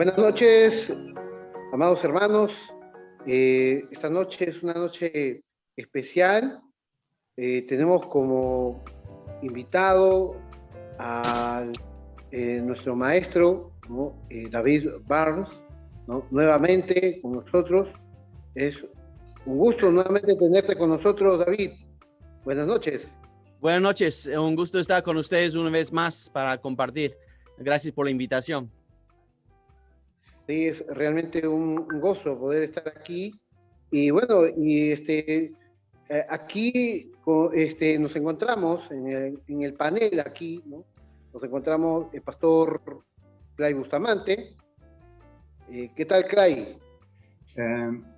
Buenas noches, amados hermanos. Esta noche es una noche especial. Tenemos como invitado a nuestro maestro, ¿no? David Barnes, ¿no? Nuevamente con nosotros. Es un gusto nuevamente tenerte con nosotros, David. Buenas noches. Buenas noches, un gusto estar con ustedes una vez más para compartir. Gracias por la invitación. Sí, es realmente un gozo poder estar aquí. Y bueno, aquí nos encontramos en el panel aquí, ¿no? Nos encontramos el pastor Clay Bustamante. ¿Qué tal, Clay?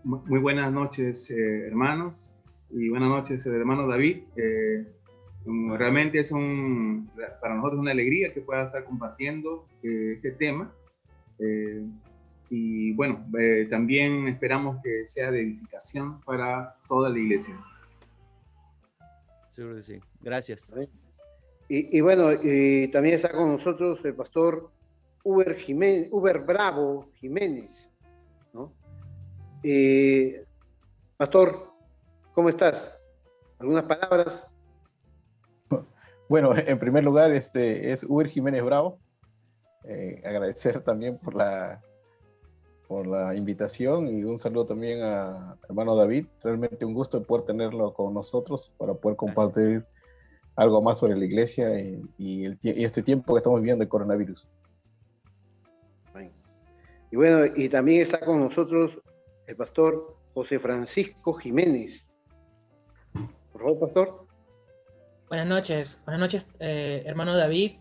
Muy buenas noches, hermanos, y buenas noches, hermano David. Realmente para nosotros una alegría que pueda estar compartiendo este tema. Y bueno, también esperamos que sea de edificación para toda la iglesia. Seguro que sí. Gracias. Y bueno, también está con nosotros el pastor Uber Bravo Jiménez, ¿no? Pastor, ¿cómo estás? ¿Algunas palabras? Bueno, en primer lugar, es Uber Jiménez Bravo. Agradecer también por la invitación y un saludo también a hermano David. Realmente un gusto poder tenerlo con nosotros para poder compartir algo más sobre la iglesia y este tiempo que estamos viviendo de coronavirus. Y bueno, y también está con nosotros el pastor José Francisco Jiménez. Por favor, pastor. Buenas noches, hermano David,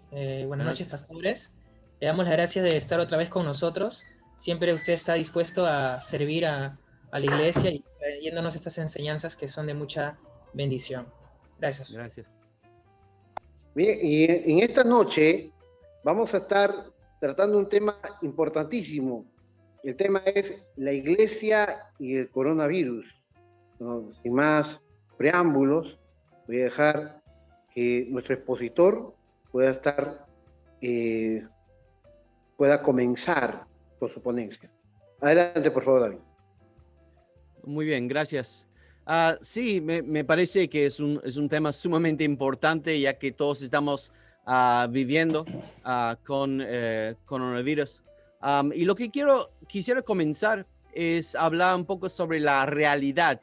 buenas noches, pastores. Le damos las gracias de estar otra vez con nosotros. Siempre usted está dispuesto a servir a la iglesia y trayéndonos estas enseñanzas que son de mucha bendición. Gracias. Gracias. Bien, y en esta noche vamos a estar tratando un tema importantísimo. El tema es la iglesia y el coronavirus. ¿No? Sin más preámbulos, voy a dejar que nuestro expositor pueda comenzar con su ponencia. Adelante, por favor, David. Muy bien, gracias. Sí, me parece que es un tema sumamente importante, ya que todos estamos viviendo con coronavirus. Y lo que quisiera comenzar es hablar un poco sobre la realidad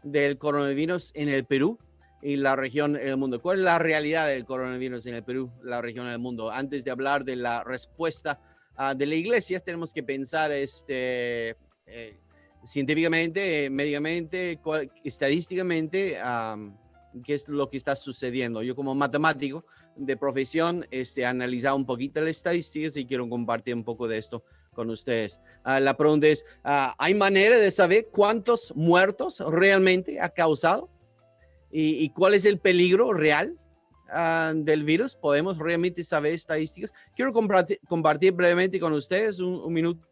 del coronavirus en el Perú y la región del mundo. ¿Cuál es la realidad del coronavirus en el Perú, la región del mundo? Antes de hablar de la respuesta de la iglesia, tenemos que pensar científicamente, médicamente, estadísticamente, qué es lo que está sucediendo. Yo como matemático de profesión he analizado un poquito las estadísticas y quiero compartir un poco de esto con ustedes. La pregunta es, ¿hay manera de saber cuántos muertos realmente ha causado? ¿Y cuál es el peligro real del virus? ¿Podemos realmente saber estadísticas? Quiero compartir brevemente con ustedes un minuto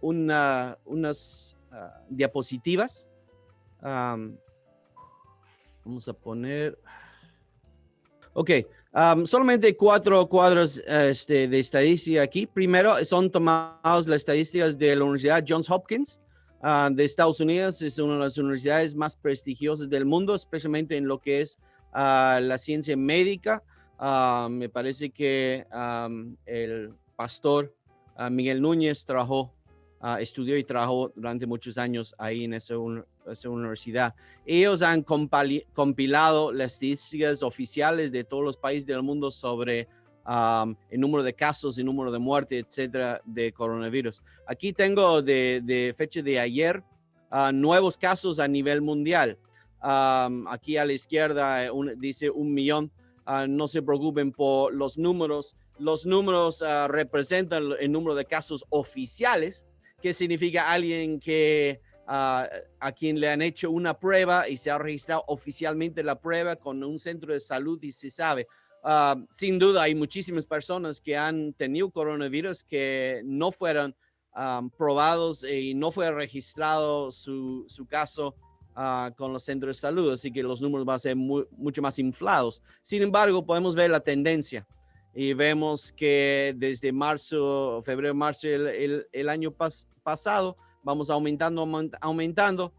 unas diapositivas. Vamos a poner... Ok, solamente 4 cuadros de estadística aquí. Primero, son tomadas las estadísticas de la Universidad Johns Hopkins de Estados Unidos. Es una de las universidades más prestigiosas del mundo, especialmente en lo que es la ciencia médica. Me parece que el pastor Miguel Núñez estudió y trabajó durante muchos años ahí en esa universidad. Ellos han compilado las estadísticas oficiales de todos los países del mundo sobre el número de casos, el número de muertes, etcétera, de coronavirus. Aquí tengo de fecha de ayer nuevos casos a nivel mundial. Aquí a la izquierda dice 1 millón. No se preocupen por los números. Los números representan el número de casos oficiales, que significa alguien que a quien le han hecho una prueba y se ha registrado oficialmente la prueba con un centro de salud y se sabe. Sin duda hay muchísimas personas que han tenido coronavirus que no fueron probados y no fue registrado su caso con los centros de salud, así que los números van a ser mucho más inflados. Sin embargo, podemos ver la tendencia. y vemos que desde marzo, febrero, marzo el año pasado, vamos aumentando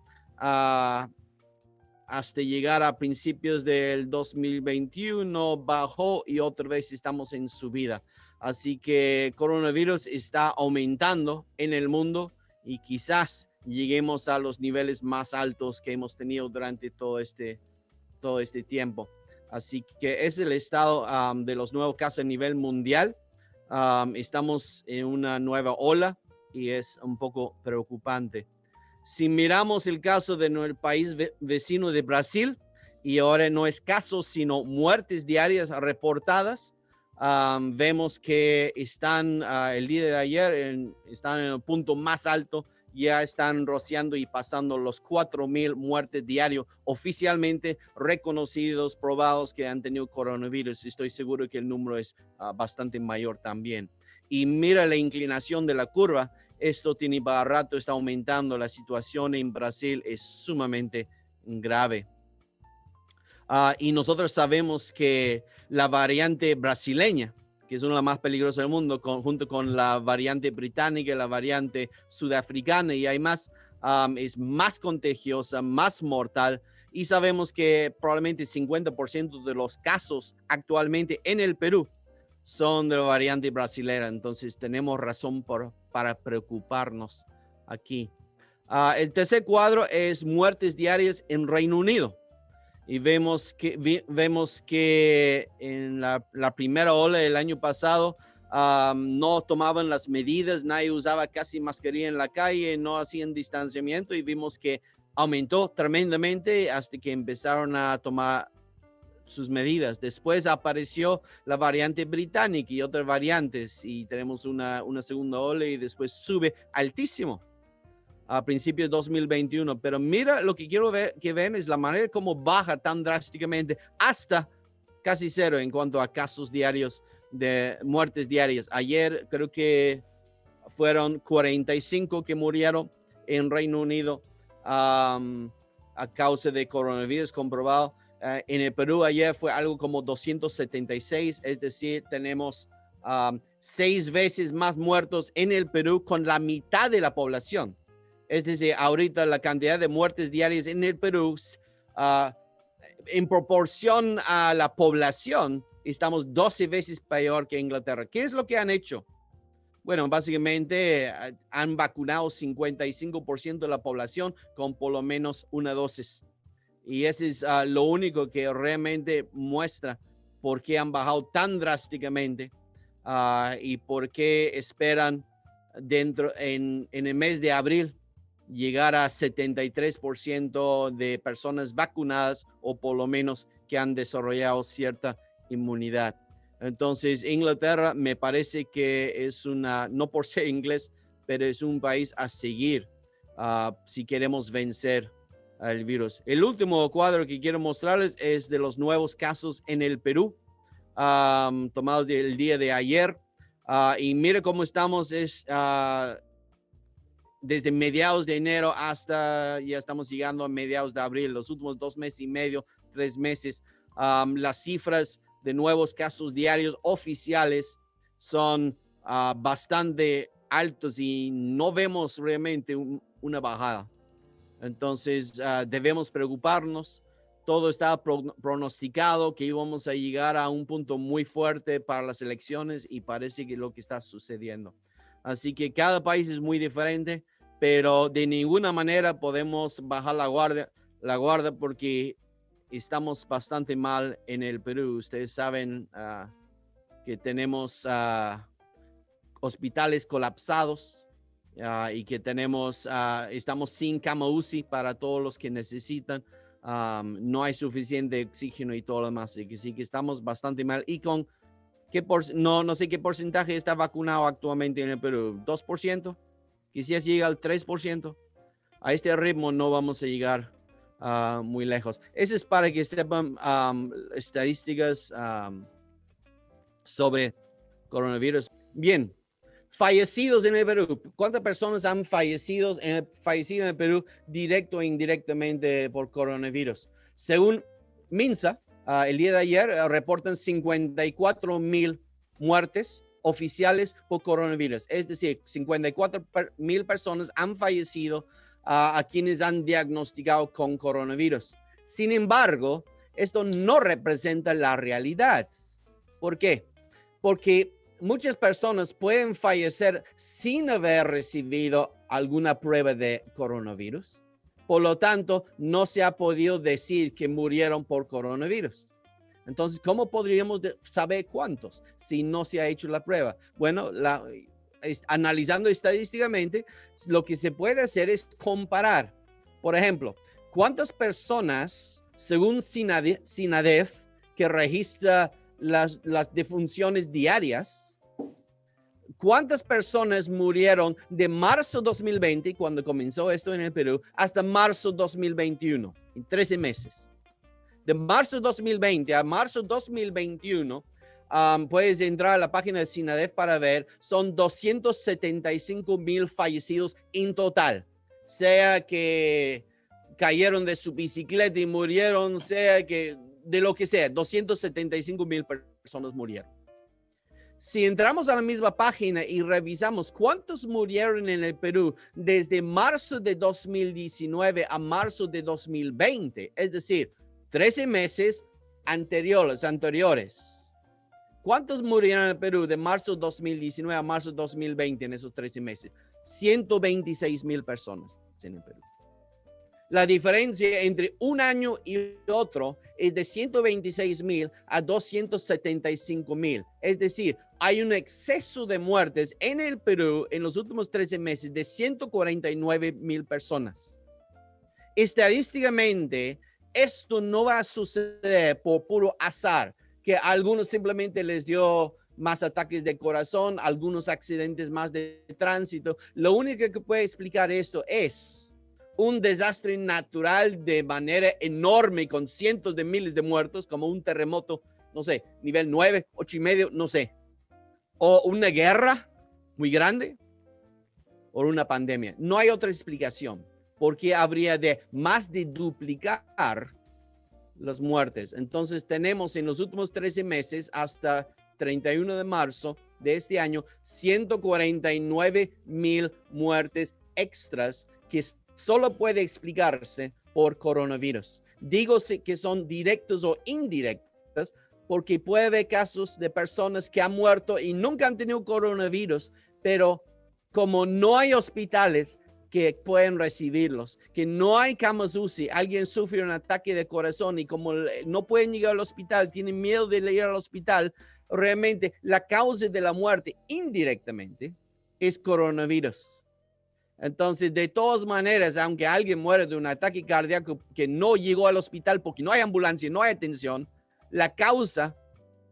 hasta llegar a principios del 2021, bajó y otra vez estamos en subida. Así que coronavirus está aumentando en el mundo y quizás lleguemos a los niveles más altos que hemos tenido durante todo este tiempo. Así que es el estado de los nuevos casos a nivel mundial. Estamos en una nueva ola y es un poco preocupante. Si miramos el caso de nuestro país vecino de Brasil, y ahora no es casos, sino muertes diarias reportadas, vemos que están el día de ayer, están en el punto más alto, ya están rociando y pasando los 4,000 muertes diarios oficialmente reconocidos, probados que han tenido coronavirus. Estoy seguro que el número es bastante mayor también. Y mira la inclinación de la curva. Esto tiene para rato, está aumentando. La situación en Brasil es sumamente grave. Y nosotros sabemos que la variante brasileña, que es una de las más peligrosas del mundo, junto con la variante británica y la variante sudafricana, y hay más, es más contagiosa, más mortal. Y sabemos que probablemente 50% de los casos actualmente en el Perú son de la variante brasilera. Entonces tenemos razón para preocuparnos aquí. El tercer cuadro es muertes diarias en Reino Unido. Y vemos que en la primera ola del año pasado no tomaban las medidas, nadie usaba casi mascarilla en la calle, no hacían distanciamiento, y vimos que aumentó tremendamente hasta que empezaron a tomar sus medidas. Después apareció la variante británica y otras variantes, y tenemos una segunda ola, y después sube altísimo a principios de 2021. Pero mira, lo que quiero que vean es la manera como baja tan drásticamente hasta casi cero en cuanto a casos diarios de muertes diarias. Ayer creo que fueron 45 que murieron en Reino Unido a causa de coronavirus comprobado. En el Perú ayer fue algo como 276, es decir, tenemos 6 veces más muertos en el Perú con la mitad de la población. Es decir, ahorita la cantidad de muertes diarias en el Perú, en proporción a la población, estamos 12 veces peor que Inglaterra. ¿Qué es lo que han hecho? Bueno, básicamente han vacunado 55% de la población con por lo menos una dosis. Y eso es lo único que realmente muestra por qué han bajado tan drásticamente y por qué esperan en el mes de abril llegar a 73% de personas vacunadas, o por lo menos que han desarrollado cierta inmunidad. Entonces, Inglaterra me parece que es no por ser inglés, pero es un país a seguir si queremos vencer al virus. El último cuadro que quiero mostrarles es de los nuevos casos en el Perú, tomados del día de ayer. Y mire cómo estamos, desde mediados de enero hasta ya estamos llegando a mediados de abril, los últimos 2 meses y medio, 3 meses. Las cifras de nuevos casos diarios oficiales son bastante altos y no vemos realmente una bajada. Entonces debemos preocuparnos. Todo estaba pronosticado que íbamos a llegar a un punto muy fuerte para las elecciones, y parece que es lo que está sucediendo. Así que cada país es muy diferente, pero de ninguna manera podemos bajar la guardia porque estamos bastante mal en el Perú. Ustedes saben que tenemos hospitales colapsados y que estamos sin cama UCI para todos los que necesitan. No hay suficiente oxígeno y todo lo demás. Así que sí que estamos bastante mal. Y con no sé qué porcentaje está vacunado actualmente en el Perú. 2%. Quizás llega al 3%. A este ritmo no vamos a llegar muy lejos. Eso es para que sepan estadísticas sobre coronavirus. Bien, fallecidos en el Perú. ¿Cuántas personas han fallecido en el Perú directo e indirectamente por coronavirus? Según MINSA, el día de ayer reportan 54,000 muertes oficiales por coronavirus. Es decir, 54,000 personas han fallecido a quienes han diagnosticado con coronavirus. Sin embargo, esto no representa la realidad. ¿Por qué? Porque muchas personas pueden fallecer sin haber recibido alguna prueba de coronavirus. Por lo tanto, no se ha podido decir que murieron por coronavirus. Entonces, ¿cómo podríamos saber cuántos si no se ha hecho la prueba? Bueno, analizando estadísticamente, lo que se puede hacer es comparar. Por ejemplo, ¿cuántas personas, según SINADEF, que registra las defunciones diarias, cuántas personas murieron de marzo 2020, cuando comenzó esto en el Perú, hasta marzo 2021, en 13 meses? De marzo 2020 a marzo 2021, puedes entrar a la página de SINADEF para ver, son 275,000 fallecidos en total. Sea que cayeron de su bicicleta y murieron, sea que de lo que sea, 275,000 personas murieron. Si entramos a la misma página y revisamos cuántos murieron en el Perú desde marzo de 2019 a marzo de 2020, es decir, 13 meses anteriores. ¿Cuántos murieron en el Perú de marzo 2019 a marzo 2020 en esos 13 meses? 126,000 personas en el Perú. La diferencia entre un año y otro es de 126,000 a 275,000. Es decir, hay un exceso de muertes en el Perú en los últimos 13 meses de 149,000 personas. Estadísticamente, esto no va a suceder por puro azar, que a algunos simplemente les dio más ataques de corazón, algunos accidentes más de tránsito. Lo único que puede explicar esto es un desastre natural de manera enorme con cientos de miles de muertos, como un terremoto, no sé, nivel 9, 8,5, no sé. O una guerra muy grande o una pandemia. No hay otra explicación. Porque habría de más de duplicar las muertes. Entonces tenemos en los últimos 13 meses hasta 31 de marzo de este año 149,000 muertes extras que solo puede explicarse por coronavirus. Digo que son directos o indirectas porque puede haber casos de personas que han muerto y nunca han tenido coronavirus, pero como no hay hospitales que pueden recibirlos, que no hay camas UCI, alguien sufre un ataque de corazón y como no pueden llegar al hospital, tienen miedo de ir al hospital, realmente la causa de la muerte indirectamente es coronavirus. Entonces, de todas maneras, aunque alguien muere de un ataque cardíaco que no llegó al hospital porque no hay ambulancia, no hay atención, la causa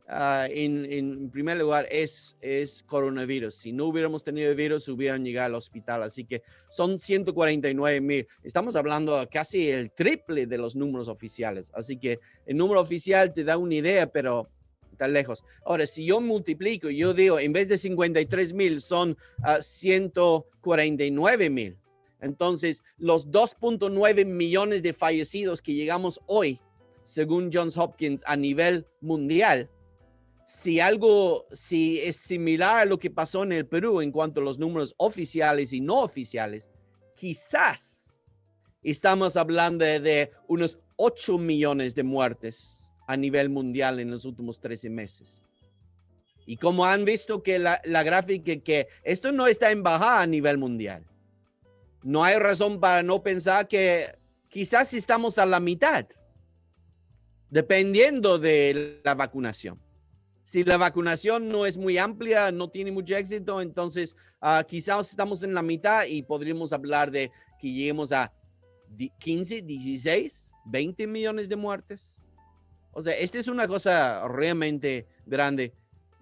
en primer lugar es coronavirus. Si no hubiéramos tenido el virus, hubieran llegado al hospital. Así que son 149,000. Estamos hablando casi el triple de los números oficiales. Así que el número oficial te da una idea, pero está lejos. Ahora, si yo multiplico, yo digo, en vez de 53,000 son 149,000. Entonces, los 2.9 millones de fallecidos que llegamos hoy, según Johns Hopkins, a nivel mundial, si es similar a lo que pasó en el Perú en cuanto a los números oficiales y no oficiales, quizás estamos hablando de unos 8 millones de muertes a nivel mundial en los últimos 13 meses. Y como han visto que la gráfica, que esto no está en bajada a nivel mundial, no hay razón para no pensar que quizás estamos a la mitad, dependiendo de la vacunación. Si la vacunación no es muy amplia, no tiene mucho éxito, entonces quizás estamos en la mitad y podríamos hablar de que lleguemos a 15, 16, 20 millones de muertes. O sea, esta es una cosa realmente grande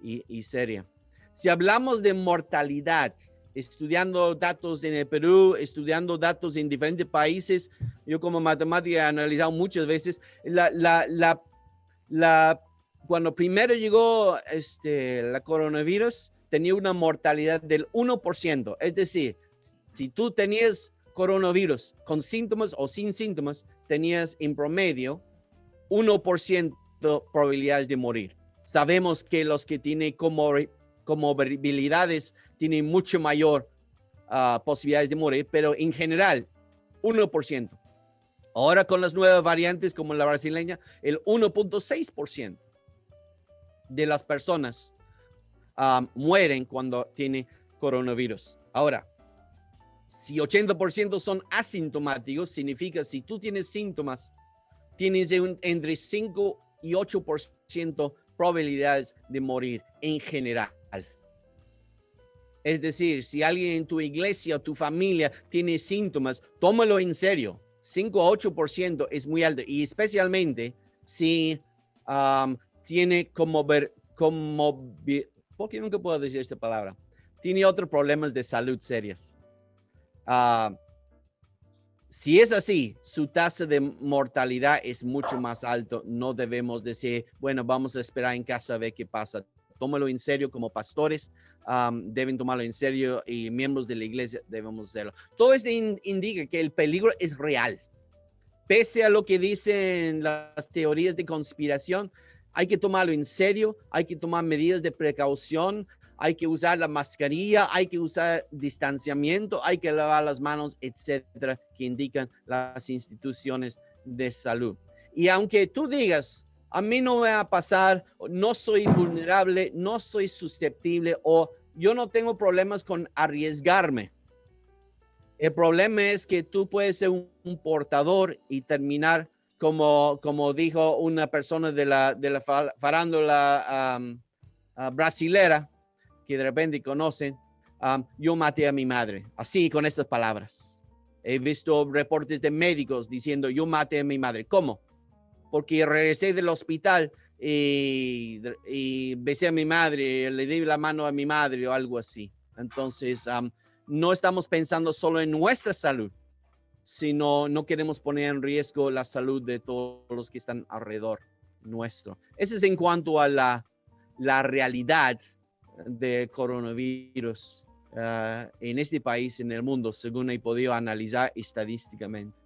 y seria. Si hablamos de mortalidad, estudiando datos en el Perú, estudiando datos en diferentes países, yo como matemática he analizado muchas veces cuando primero llegó la coronavirus, tenía una mortalidad del 1%. Es decir, si tú tenías coronavirus con síntomas o sin síntomas, tenías en promedio 1% probabilidades de morir. Sabemos que los que tienen comorbilidades tienen mucho mayor posibilidades de morir, pero en general, 1%. Ahora con las nuevas variantes como la brasileña, el 1.6% de las personas mueren cuando tienen coronavirus. Ahora, si 80% son asintomáticos, significa si tú tienes síntomas, tienes entre 5 y 8% probabilidades de morir en general. Es decir, si alguien en tu iglesia o tu familia tiene síntomas, tómalo en serio. 5 a 8% es muy alto, y especialmente si tiene ¿por qué nunca puedo decir esta palabra? Tiene otros problemas de salud serios. Si es así, su tasa de mortalidad es mucho más alto. No debemos decir, bueno, vamos a esperar en casa a ver qué pasa. Tómalo en serio como pastores. Deben tomarlo en serio, y miembros de la iglesia debemos hacerlo. Todo esto indica que el peligro es real. Pese a lo que dicen las teorías de conspiración, hay que tomarlo en serio, hay que tomar medidas de precaución, hay que usar la mascarilla, hay que usar distanciamiento, hay que lavar las manos, etcétera, que indican las instituciones de salud. Y aunque tú digas, a mí no me va a pasar, no soy vulnerable, no soy susceptible, o yo no tengo problemas con arriesgarme. El problema es que tú puedes ser un portador y terminar como dijo una persona de la farándula brasilera, que de repente conocen, yo maté a mi madre. Así, con estas palabras. He visto reportes de médicos diciendo, yo maté a mi madre. ¿Cómo? Porque regresé del hospital y besé a mi madre, le di la mano a mi madre o algo así. Entonces, no estamos pensando solo en nuestra salud, sino no queremos poner en riesgo la salud de todos los que están alrededor nuestro. Eso es en cuanto a la realidad del coronavirus en este país, en el mundo, según he podido analizar estadísticamente.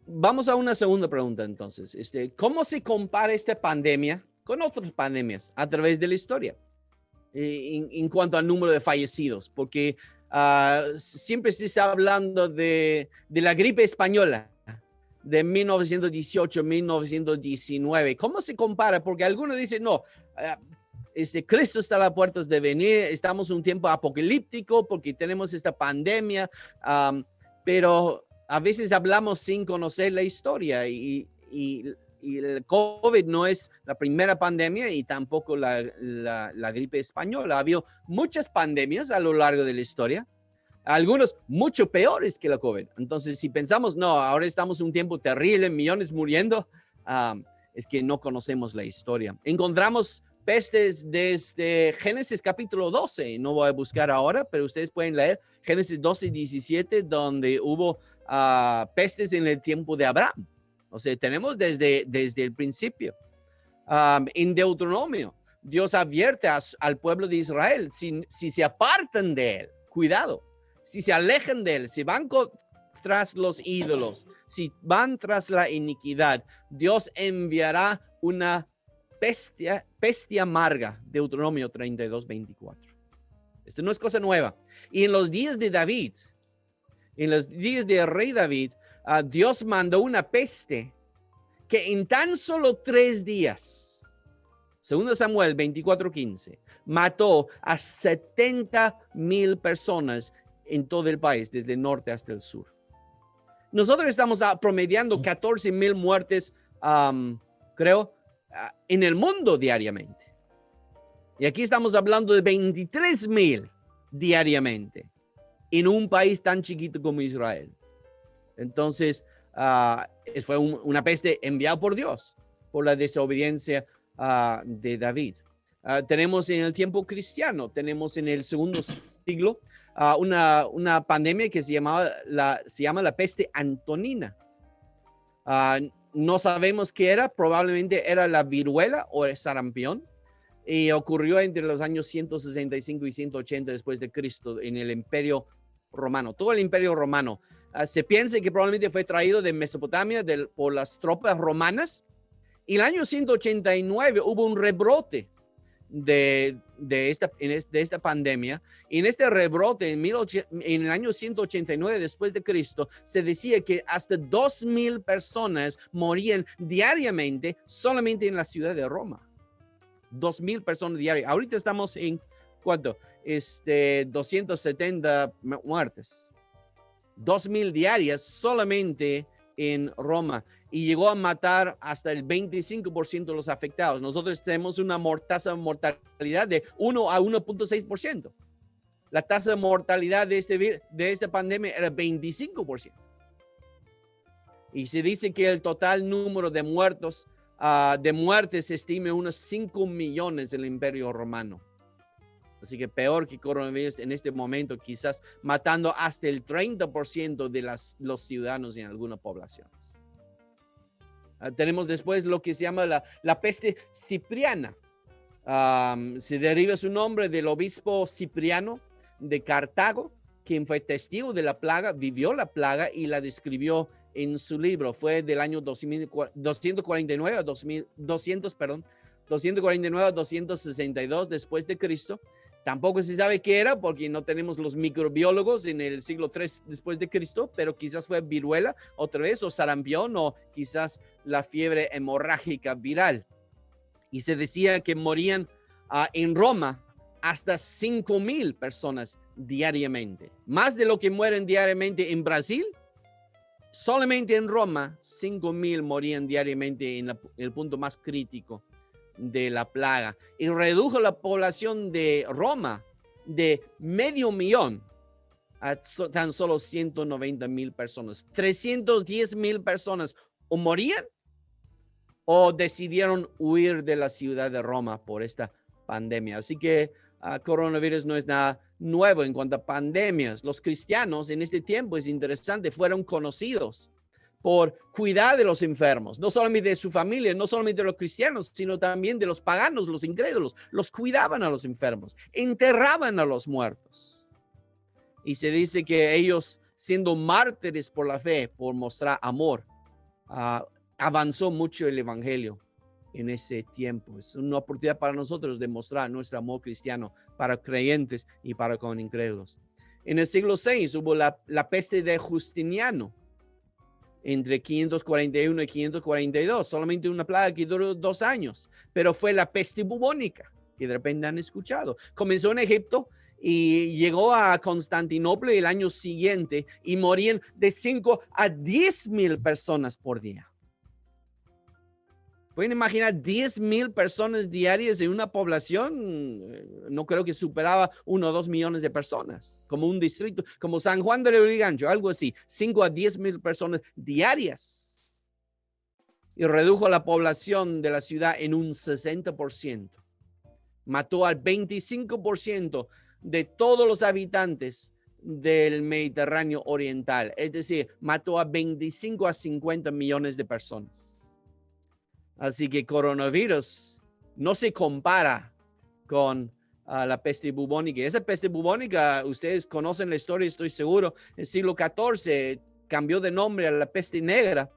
Vamos a una segunda pregunta entonces. ¿Cómo se compara esta pandemia con otras pandemias a través de la historia en cuanto al número de fallecidos? Porque siempre se está hablando de la gripe española de 1918, 1919. ¿Cómo se compara? Porque algunos dicen, no, Cristo está a las puertas de venir, estamos en un tiempo apocalíptico porque tenemos esta pandemia, pero a veces hablamos sin conocer la historia, y el COVID no es la primera pandemia y tampoco la gripe española. Ha habido muchas pandemias a lo largo de la historia, algunos mucho peores que la COVID. Entonces, si pensamos, no, ahora estamos en un tiempo terrible, millones muriendo, es que no conocemos la historia. Encontramos pestes desde Génesis capítulo 12, no voy a buscar ahora, pero ustedes pueden leer Génesis 12 y 17, donde hubo pestes en el tiempo de Abraham. O sea, tenemos desde el principio. En Deuteronomio, Dios advierte al pueblo de Israel, si se apartan de él, cuidado, si se alejan de él, si van tras los ídolos, si van tras la iniquidad, Dios enviará una peste amarga. Deuteronomio 32, 24. Esto no es cosa nueva. Y en los días de David, en los días del rey David, Dios mandó una peste que en tan solo 3 días, 2 Samuel 24:15, mató a 70,000 personas en todo el país, desde el norte hasta el sur. Nosotros estamos promediando 14,000 muertes, creo, en el mundo diariamente. Y aquí estamos hablando de 23,000 diariamente en un país tan chiquito como Israel. Entonces, fue una peste enviada por Dios por la desobediencia de David. Tenemos en el tiempo cristiano, tenemos en el segundo siglo una pandemia que se llama la peste antonina. No sabemos qué era, probablemente era la viruela o el sarampión, y ocurrió entre los años 165 y 180 después de Cristo en el Imperio Romano. Todo el Imperio Romano Se piensa que probablemente fue traído de Mesopotamia por las tropas romanas. Y el año 189 hubo un rebrote de esta pandemia. Y en este rebrote, en el año 189 después de Cristo, se decía que hasta 2,000 personas morían diariamente solamente en la ciudad de Roma. 2,000 personas diarias. Ahorita estamos en, ¿cuánto? 270 muertes. 2,000 diarias solamente en Roma. Y llegó a matar hasta el 25% de los afectados. Nosotros tenemos una tasa de mortalidad de 1 a 1.6%. La tasa de mortalidad de esta pandemia era 25%. Y se dice que el total número de muertes se estima unos 5 millones en el Imperio Romano. Así que peor que coronavirus en este momento, quizás matando hasta el 30% de los ciudadanos en algunas poblaciones. Tenemos después lo que se llama la peste cipriana. Se deriva su nombre del obispo Cipriano de Cartago, quien fue testigo de la plaga, vivió la plaga y la describió en su libro. Fue del año 249 a 262 después de Cristo. Tampoco se sabe qué era porque no tenemos los microbiólogos en el siglo III después de Cristo, pero quizás fue viruela otra vez o sarampión o quizás la fiebre hemorrágica viral. Y se decía que morían en Roma hasta 5,000 personas diariamente. Más de lo que mueren diariamente en Brasil. Solamente en Roma, 5,000 morían diariamente en el punto más crítico de la plaga, y redujo la población de Roma de 500,000 a tan solo 190,000 personas. 310,000 personas o morían o decidieron huir de la ciudad de Roma por esta pandemia. Así que coronavirus no es nada nuevo en cuanto a pandemias. Los cristianos en este tiempo, es interesante, fueron conocidos por cuidar de los enfermos, no solamente de su familia, no solamente de los cristianos, sino también de los paganos, los incrédulos. Los cuidaban a los enfermos, enterraban a los muertos. Y se dice que ellos, siendo mártires por la fe, por mostrar amor, avanzó mucho el evangelio en ese tiempo. Es una oportunidad para nosotros de mostrar nuestro amor cristiano para creyentes y para con incrédulos. En el siglo VI hubo la peste de Justiniano, entre 541 y 542, solamente una plaga que duró 2 años, pero fue la peste bubónica, que de repente han escuchado. Comenzó en Egipto y llegó a Constantinopla el año siguiente y morían de 5 a 10,000 personas por día. Pueden imaginar 10,000 personas diarias en una población, no creo que superaba 1 o 2 millones de personas, como un distrito, como San Juan de Lurigancho, algo así, 5 a 10,000 personas diarias. Y redujo la población de la ciudad en un 60%. Mató al 25% de todos los habitantes del Mediterráneo Oriental, es decir, mató a 25 a 50 millones de personas. Así que coronavirus no se compara con la peste bubónica. Esa peste bubónica, ustedes conocen la historia, estoy seguro. En el siglo XIV cambió de nombre a la peste negra,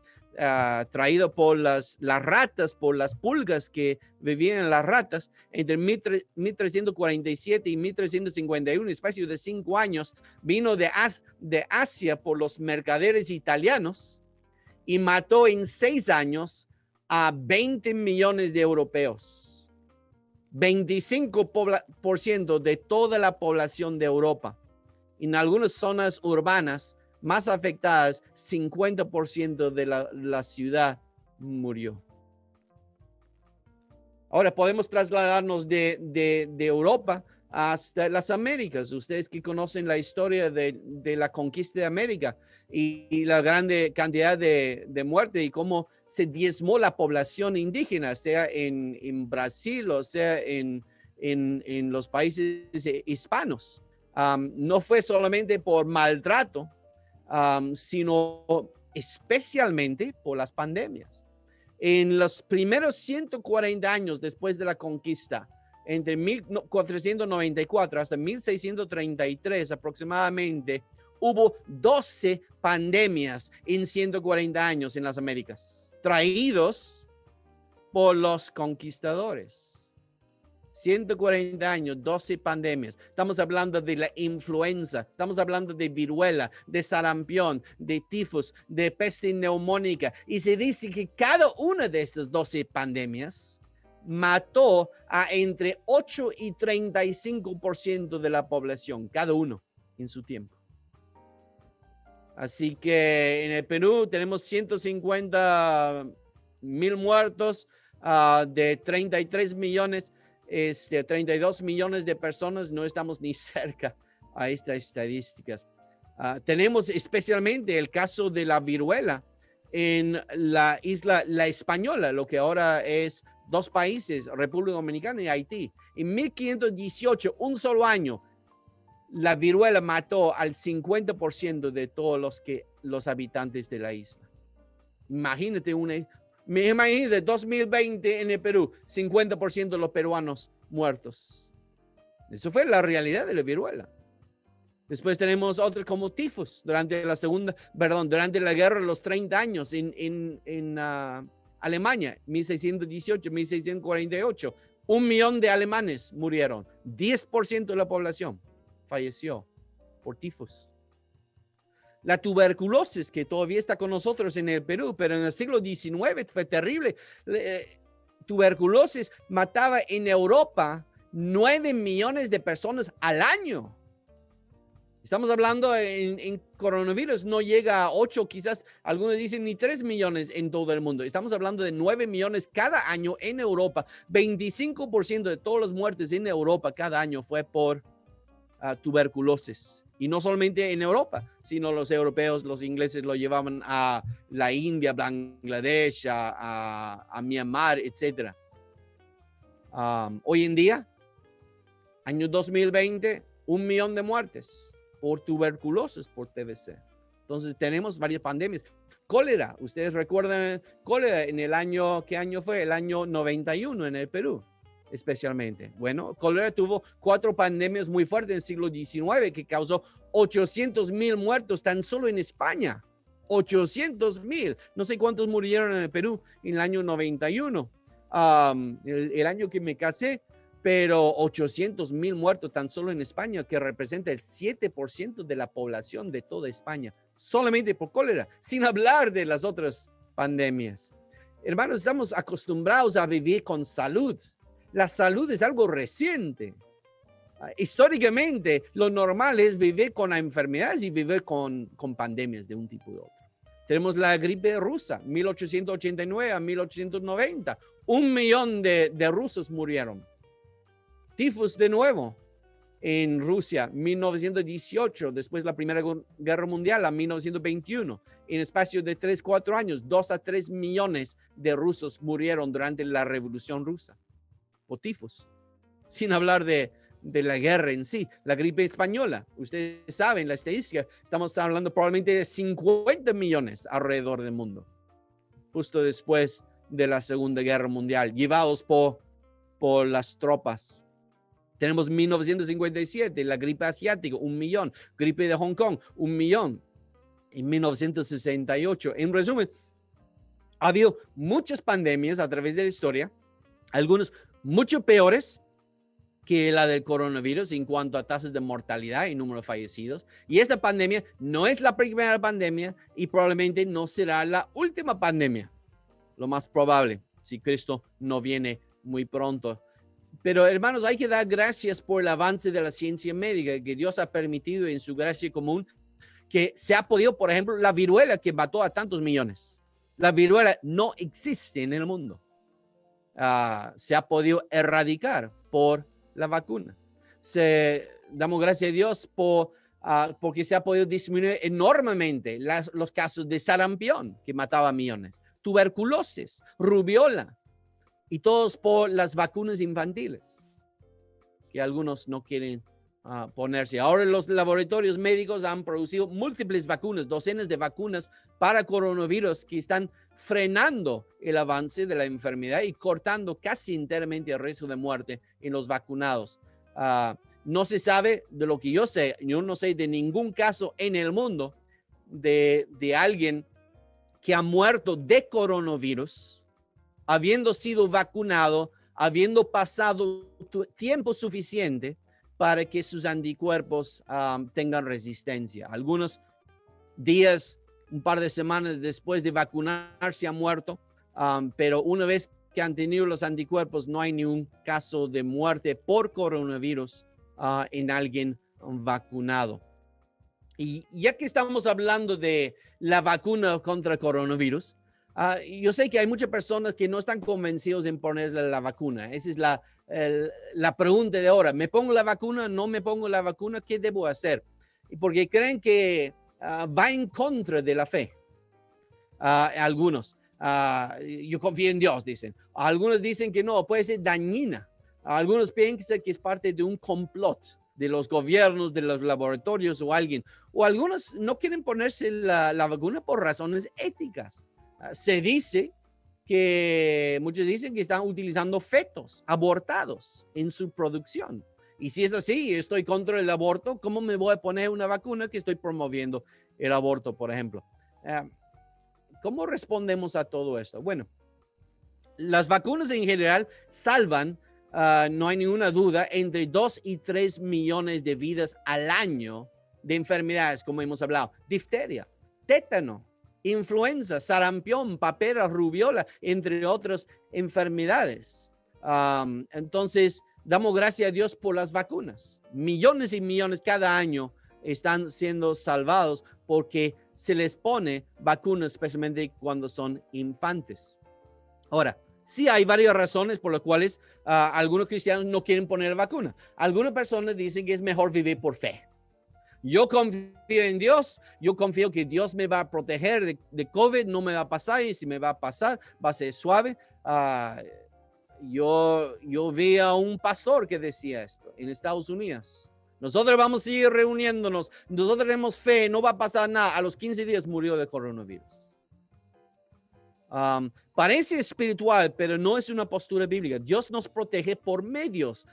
traído por las ratas, por las pulgas que vivían en las ratas. Entre 1347 y 1351, un espacio de 5 años, vino de Asia por los mercaderes italianos y mató en 6 años a 20 millones de europeos, 25% de toda la población de Europa. En algunas zonas urbanas más afectadas, 50% de la ciudad murió. Ahora podemos trasladarnos de Europa hasta las Américas. Ustedes que conocen la historia de la conquista de América y la grande cantidad de muerte y cómo se diezmó la población indígena, sea en Brasil o sea en los países hispanos. No fue solamente por maltrato, sino especialmente por las pandemias. En los primeros 140 años después de la conquista, entre 1494 hasta 1633 aproximadamente, hubo 12 pandemias en 140 años en las Américas, traídos por los conquistadores. 140 años, 12 pandemias. Estamos hablando de la influenza, estamos hablando de viruela, de sarampión, de tifus, de peste neumónica. Y se dice que cada una de estas 12 pandemias mató a entre 8 y 35% de la población, cada uno en su tiempo. Así que en el Perú tenemos 150,000 muertos, de 33 millones. 32 millones de personas, no estamos ni cerca a estas estadísticas. Tenemos especialmente el caso de la viruela en la isla La Española, lo que ahora es 2 países, República Dominicana y Haití. En 1518, un solo año, la viruela mató al 50% de todos los habitantes de la isla. Imagínate me imagino de 2020 en el Perú, 50% de los peruanos muertos. Eso fue la realidad de la viruela. Después tenemos otros como tifus durante la guerra de los 30 años en Alemania, 1618, 1648. 1 millón de alemanes murieron. 10% de la población falleció por tifus. La tuberculosis, que todavía está con nosotros en el Perú, pero en el siglo XIX fue terrible. Tuberculosis mataba en Europa 9 millones de personas al año. Estamos hablando en coronavirus, no llega a 8, quizás algunos dicen ni 3 millones en todo el mundo. Estamos hablando de 9 millones cada año en Europa. 25% de todas las muertes en Europa cada año fue por tuberculosis. Y no solamente en Europa, sino los europeos, los ingleses lo llevaban a la India, Bangladesh, a Myanmar, etc. Hoy en día, año 2020, 1 millón de muertes por tuberculosis, por TBC. Entonces tenemos varias pandemias. Cólera, ustedes recuerdan cólera en el año, ¿qué año fue? El año 91 en el Perú. Especialmente. Bueno, cólera tuvo 4 pandemias muy fuertes en el siglo XIX que causó 800,000 muertos tan solo en España. 800,000. No sé cuántos murieron en el Perú en el año 91, el año que me casé, pero 800,000 muertos tan solo en España, que representa el 7% de la población de toda España, solamente por cólera, sin hablar de las otras pandemias. Hermanos, estamos acostumbrados a vivir con salud. La salud es algo reciente. Históricamente, lo normal es vivir con enfermedades y vivir con pandemias de un tipo u otro. Tenemos la gripe rusa, 1889 a 1890. 1 millón de rusos murieron. Tifus de nuevo en Rusia, 1918, después la Primera Guerra Mundial, a 1921. En espacio de 3-4 años, 2 a 3 millones de rusos murieron durante la Revolución Rusa por tifus, sin hablar de la guerra en sí. La gripe española, ustedes saben la estadística, estamos hablando probablemente de 50 millones alrededor del mundo, justo después de la Segunda Guerra Mundial, llevados por las tropas. Tenemos 1957, la gripe asiática, 1 millón, gripe de Hong Kong, 1 millón, en 1968. En resumen, ha habido muchas pandemias a través de la historia, algunos mucho peores que la del coronavirus en cuanto a tasas de mortalidad y número de fallecidos. Y esta pandemia no es la primera pandemia y probablemente no será la última pandemia. Lo más probable, si Cristo no viene muy pronto. Pero hermanos, hay que dar gracias por el avance de la ciencia médica que Dios ha permitido en su gracia común, que se ha podido, por ejemplo, la viruela que mató a tantos millones. La viruela no existe en el mundo. Se ha podido erradicar por la vacuna. Damos gracias a Dios porque se ha podido disminuir enormemente los casos de sarampión que mataba a millones, tuberculosis, rubiola, y todos por las vacunas infantiles que algunos no quieren ponerse. Ahora los laboratorios médicos han producido múltiples vacunas, docenas de vacunas para coronavirus que están frenando el avance de la enfermedad y cortando casi enteramente el riesgo de muerte en los vacunados. No se sabe, de lo que yo sé, yo no sé de ningún caso en el mundo de alguien que ha muerto de coronavirus, habiendo sido vacunado, habiendo pasado tiempo suficiente para que sus anticuerpos tengan resistencia. Algunos días, un par de semanas después de vacunarse han muerto, pero una vez que han tenido los anticuerpos, no hay ni un caso de muerte por coronavirus en alguien vacunado. Y ya que estamos hablando de la vacuna contra coronavirus, yo sé que hay muchas personas que no están convencidos en ponerle la vacuna. Esa es la pregunta de ahora. ¿Me pongo la vacuna? ¿No me pongo la vacuna? ¿Qué debo hacer? Y porque creen que va en contra de la fe. Algunos. Yo confío en Dios, dicen. Algunos dicen que no, puede ser dañina. Algunos piensan que es parte de un complot de los gobiernos, de los laboratorios o alguien. O algunos no quieren ponerse la vacuna por razones éticas. Se dice que muchos dicen que están utilizando fetos abortados en su producción. Y si es así, estoy contra el aborto, ¿cómo me voy a poner una vacuna que estoy promoviendo el aborto, por ejemplo? ¿Cómo respondemos a todo esto? Bueno, las vacunas en general salvan, no hay ninguna duda, entre 2 y 3 millones de vidas al año de enfermedades, como hemos hablado. Difteria, tétano, influenza, sarampión, papera, rubiola, entre otras enfermedades. Entonces, damos gracias a Dios por las vacunas. Millones y millones cada año están siendo salvados porque se les pone vacunas, especialmente cuando son infantes. Ahora, sí hay varias razones por las cuales algunos cristianos no quieren poner vacuna. Algunas personas dicen que es mejor vivir por fe. Yo confío en Dios, yo confío que Dios me va a proteger de COVID, no me va a pasar, y si me va a pasar, va a ser suave. Yo vi a un pastor que decía esto en Estados Unidos. Nosotros vamos a seguir reuniéndonos, nosotros tenemos fe, no va a pasar nada. A los 15 días murió de coronavirus. Parece espiritual, pero no es una postura bíblica. Dios nos protege por medios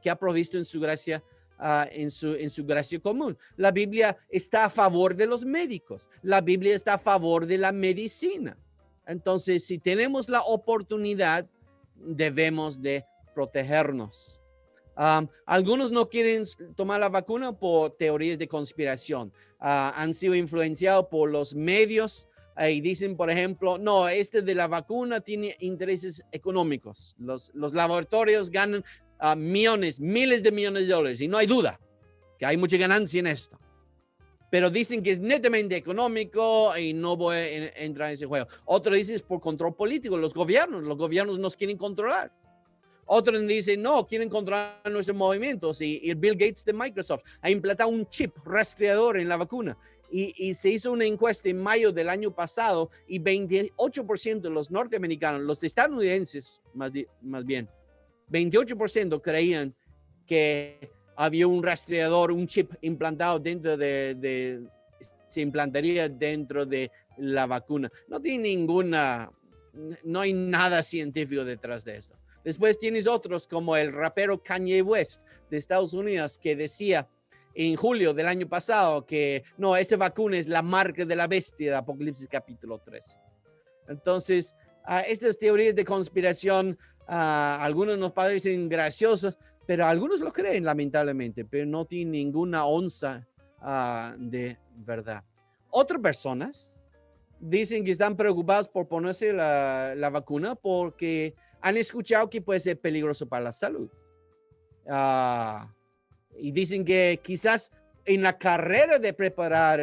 que ha provisto en su gracia, en su gracia común. La Biblia está a favor de los médicos. La Biblia está a favor de la medicina. Entonces, si tenemos la oportunidad, debemos de protegernos. Algunos no quieren tomar la vacuna por teorías de conspiración. Han sido influenciados por los medios y dicen, por ejemplo, no, de la vacuna tiene intereses económicos. Los laboratorios ganan millones, miles de millones de dólares y no hay duda que hay mucha ganancia en esto. Pero dicen que es netamente económico y no voy a entrar en ese juego. Otros dicen es por control político. Los gobiernos nos quieren controlar. Otros dicen, no, quieren controlar nuestros movimientos. Y Bill Gates de Microsoft ha implantado un chip rastreador en la vacuna. Y se hizo una encuesta en mayo del año pasado y 28% de los norteamericanos, los estadounidenses más bien, 28% creían que había un rastreador, un chip implantado se implantaría dentro de la vacuna. No hay nada científico detrás de esto. Después tienes otros como el rapero Kanye West de Estados Unidos que decía en julio del año pasado que no, esta vacuna es la marca de la bestia de Apocalipsis capítulo 13. Entonces, estas teorías de conspiración, algunos nos parecen graciosas, pero algunos lo creen lamentablemente, pero no tienen ninguna onza de verdad. Otras personas dicen que están preocupados por ponerse la vacuna porque han escuchado que puede ser peligroso para la salud. Y dicen que quizás en la carrera de preparar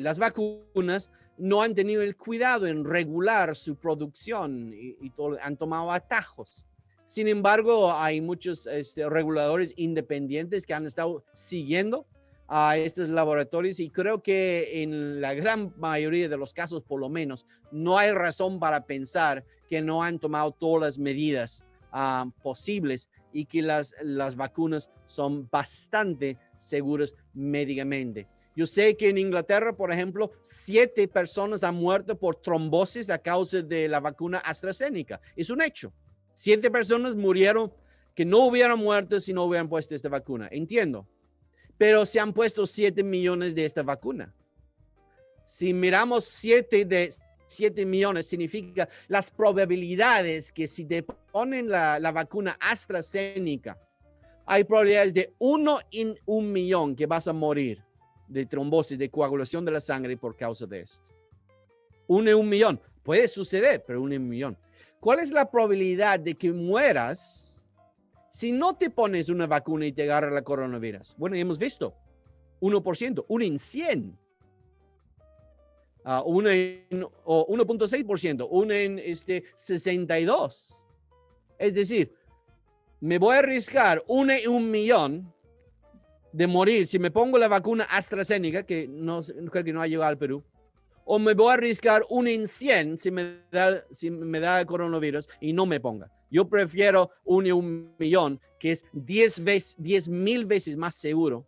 las vacunas no han tenido el cuidado en regular su producción y todo, han tomado atajos. Sin embargo, hay muchos reguladores independientes que han estado siguiendo a estos laboratorios y creo que en la gran mayoría de los casos, por lo menos, no hay razón para pensar que no han tomado todas las medidas posibles y que las vacunas son bastante seguras médicamente. Yo sé que en Inglaterra, por ejemplo, 7 personas han muerto por trombosis a causa de la vacuna AstraZeneca. Es un hecho. 7 personas murieron que no hubieran muerto si no hubieran puesto esta vacuna. Entiendo. Pero se han puesto 7 millones de esta vacuna. Si miramos 7 millones, significa las probabilidades que si te ponen la vacuna AstraZeneca, hay probabilidades de 1 en 1 millón que vas a morir de trombosis, de coagulación de la sangre por causa de esto. 1 en 1 millón. Puede suceder, pero 1 en 1 millón. ¿Cuál es la probabilidad de que mueras si no te pones una vacuna y te agarra la coronavirus? Bueno, hemos visto 1%, 1 en 100. 1.6%, 1 en 62. Es decir, me voy a arriesgar 1 en 1 millón de morir si me pongo la vacuna AstraZeneca, que no creo que no ha llegado al Perú, o me voy a arriesgar 1 en 100 si me da el coronavirus y no me ponga. Yo prefiero 1 en 1 millón, que es 10,000 veces más seguro.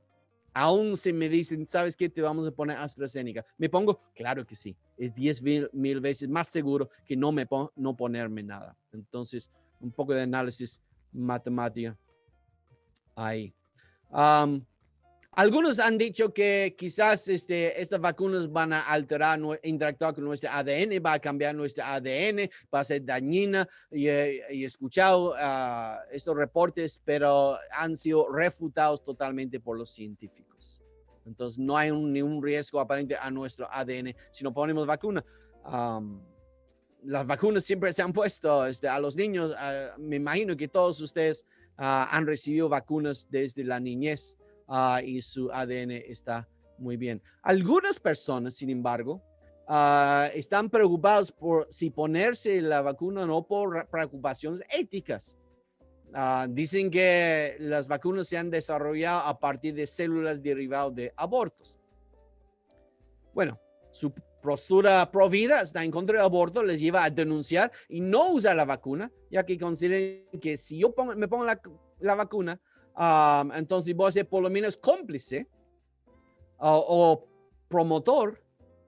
Aún si me dicen, ¿sabes qué? Te vamos a poner AstraZeneca. ¿Me pongo? Claro que sí. Es 10,000 veces más seguro que no ponerme nada. Entonces, un poco de análisis matemática ahí. Algunos han dicho que quizás estas vacunas van a alterar, interactuar con nuestro ADN, va a cambiar nuestro ADN, va a ser dañina. Y he escuchado estos reportes, pero han sido refutados totalmente por los científicos. Entonces, no hay ningún riesgo aparente a nuestro ADN si no ponemos vacuna. Las vacunas siempre se han puesto a los niños. Me imagino que todos ustedes han recibido vacunas desde la niñez. Y su ADN está muy bien. Algunas personas, sin embargo, están preocupados por si ponerse la vacuna o no por preocupaciones éticas. Dicen que las vacunas se han desarrollado a partir de células derivadas de abortos. Bueno, su postura pro vida está en contra del aborto, les lleva a denunciar y no usar la vacuna, ya que consideran que si yo me pongo la vacuna, entonces voy a ser por lo menos cómplice o promotor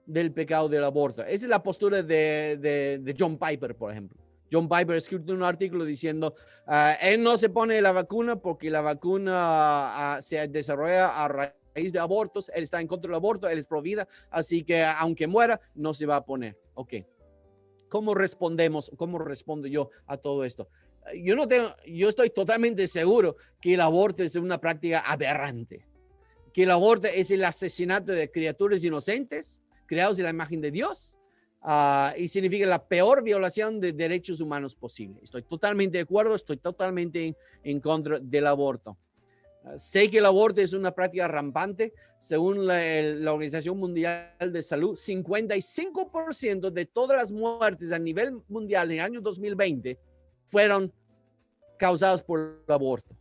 del pecado del aborto. Esa es la postura de John Piper, por ejemplo. John Piper ha escrito un artículo diciendo, él no se pone la vacuna porque la vacuna se desarrolla a raíz de abortos, él está en contra del aborto, él es pro vida, así que aunque muera, no se va a poner. Ok. ¿Cómo respondemos? ¿Cómo respondo yo a todo esto? Yo estoy totalmente seguro que el aborto es una práctica aberrante, que el aborto es el asesinato de criaturas inocentes creados en la imagen de Dios y significa la peor violación de derechos humanos posible. Estoy totalmente de acuerdo, estoy totalmente en contra del aborto. Sé que el aborto es una práctica rampante. Según la Organización Mundial de Salud, 55% de todas las muertes a nivel mundial en el año 2020 fueron causados por el aborto.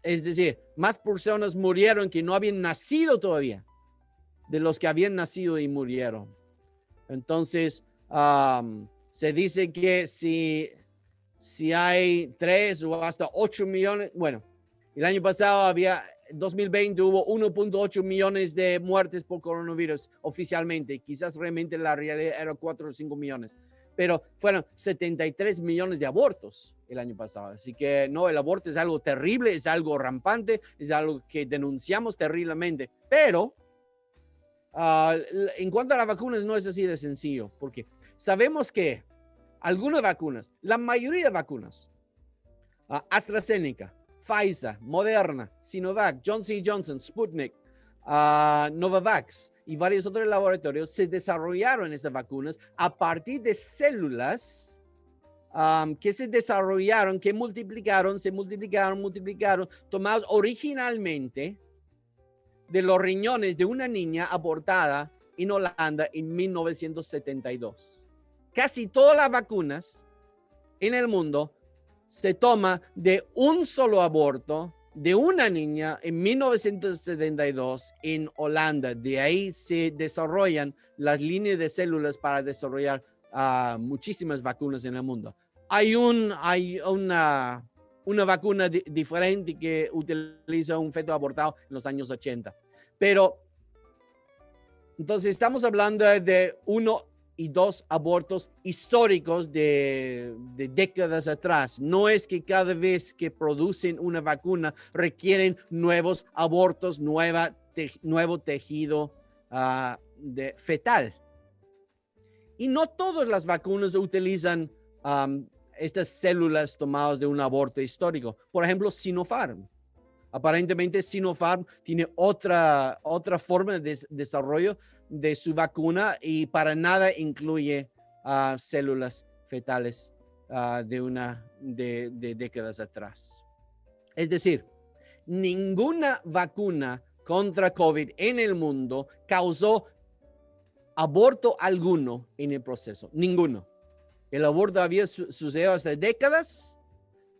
Es decir, más personas murieron que no habían nacido todavía de los que habían nacido y murieron. Entonces, se dice que si hay 3 o hasta 8 millones, bueno, el año pasado 2020 hubo 1.8 millones de muertes por coronavirus oficialmente. Quizás realmente la realidad era 4 o 5 millones. Pero fueron 73 millones de abortos el año pasado. Así que no, el aborto es algo terrible, es algo rampante, es algo que denunciamos terriblemente. Pero en cuanto a las vacunas no es así de sencillo, porque sabemos que algunas vacunas, la mayoría de vacunas, AstraZeneca, Pfizer, Moderna, Sinovac, Johnson & Johnson, Sputnik, Novavax y varios otros laboratorios se desarrollaron estas vacunas a partir de células que se desarrollaron, que se multiplicaron, tomados originalmente de los riñones de una niña abortada en Holanda en 1972. Casi todas las vacunas en el mundo se toma de un solo aborto de una niña en 1972 en Holanda. De ahí se desarrollan las líneas de células para desarrollar muchísimas vacunas en el mundo. Hay una vacuna diferente que utiliza un feto abortado en los años 80. Pero entonces estamos hablando de 1 y 2 abortos históricos de décadas atrás. No es que cada vez que producen una vacuna requieren nuevos abortos, nuevo tejido fetal. Y no todas las vacunas utilizan estas células tomadas de un aborto histórico. Por ejemplo, Sinopharm. Aparentemente Sinopharm tiene otra forma de desarrollo de su vacuna y para nada incluye células fetales de décadas atrás. Es decir, ninguna vacuna contra COVID en el mundo causó aborto alguno en el proceso. Ninguno. El aborto había sucedido hace décadas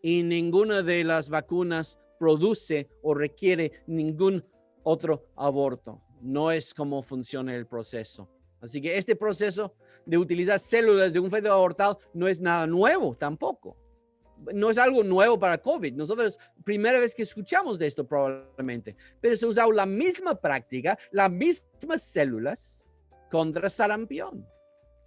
y ninguna de las vacunas produce o requiere ningún otro aborto. No es como funciona el proceso. Así que este proceso de utilizar células de un feto abortado no es nada nuevo tampoco. No es algo nuevo para COVID. Nosotros, primera vez que escuchamos de esto probablemente, pero se ha usado la misma práctica, las mismas células contra sarampión,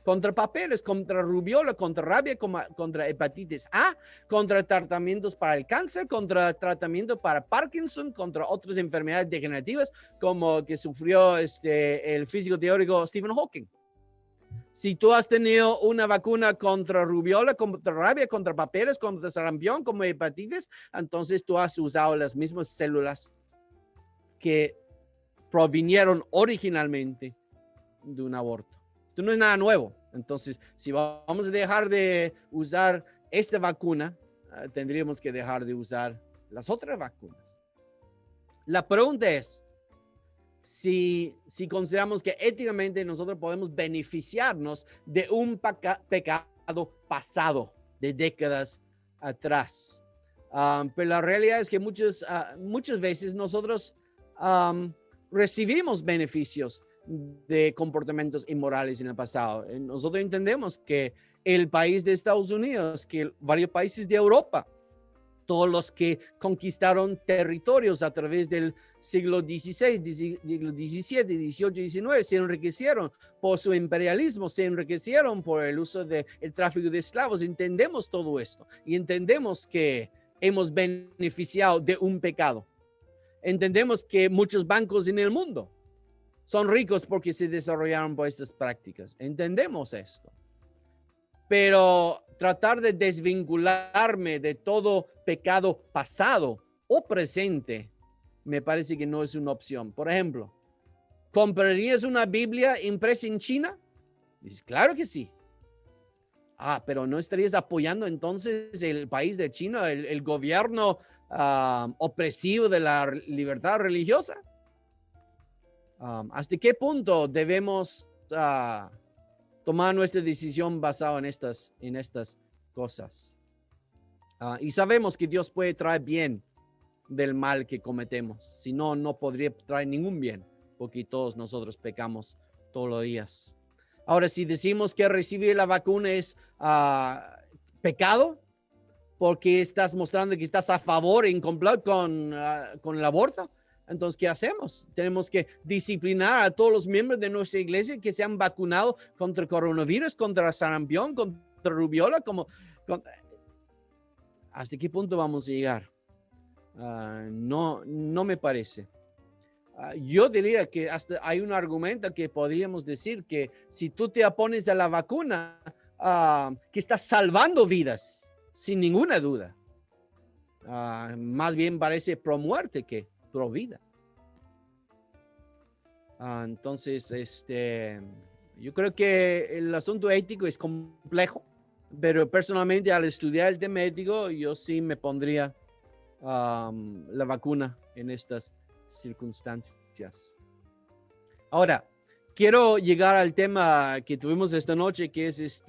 contra papeles, contra rubiola, contra rabia, contra hepatitis A, contra tratamientos para el cáncer, contra tratamiento para Parkinson, contra otras enfermedades degenerativas como que sufrió el físico teórico Stephen Hawking. Si tú has tenido una vacuna contra rubiola, contra rabia, contra papeles, contra sarampión, como hepatitis, entonces tú has usado las mismas células que provinieron originalmente de un aborto. Esto no es nada nuevo. Entonces, si vamos a dejar de usar esta vacuna, tendríamos que dejar de usar las otras vacunas. La pregunta es, si consideramos que éticamente nosotros podemos beneficiarnos de un pecado pasado de décadas atrás. Pero la realidad es que muchas veces nosotros recibimos beneficios de comportamientos inmorales en el pasado. Nosotros entendemos que el país de Estados Unidos, que varios países de Europa, todos los que conquistaron territorios a través del siglo XVI, siglo XVII, XVIII y XIX, se enriquecieron por su imperialismo, se enriquecieron por el uso del tráfico de esclavos. Entendemos todo esto y entendemos que hemos beneficiado de un pecado. Entendemos que muchos bancos en el mundo son ricos porque se desarrollaron por estas prácticas. Entendemos esto. Pero tratar de desvincularme de todo pecado pasado o presente me parece que no es una opción. Por ejemplo, ¿comprarías una Biblia impresa en China? Dices, claro que sí. Pero ¿no estarías apoyando entonces el país de China, el gobierno opresivo de la libertad religiosa? ¿Hasta qué punto debemos tomar nuestra decisión basada en estas cosas? Y sabemos que Dios puede traer bien del mal que cometemos. Si no, no podría traer ningún bien, porque todos nosotros pecamos todos los días. Ahora, si decimos que recibir la vacuna es pecado, porque estás mostrando que estás a favor en complot con el aborto, entonces, ¿qué hacemos? Tenemos que disciplinar a todos los miembros de nuestra iglesia que se han vacunado contra coronavirus, contra sarampión, contra rubiola. ¿Hasta qué punto vamos a llegar? No me parece. Yo diría que hasta hay un argumento que podríamos decir que si tú te opones a la vacuna, que estás salvando vidas, sin ninguna duda. Más bien parece pro muerte que pro vida. Entonces, yo creo que el asunto ético es complejo, pero personalmente al estudiar el tema ético, yo sí me pondría la vacuna en estas circunstancias. Ahora, quiero llegar al tema que tuvimos esta noche, que es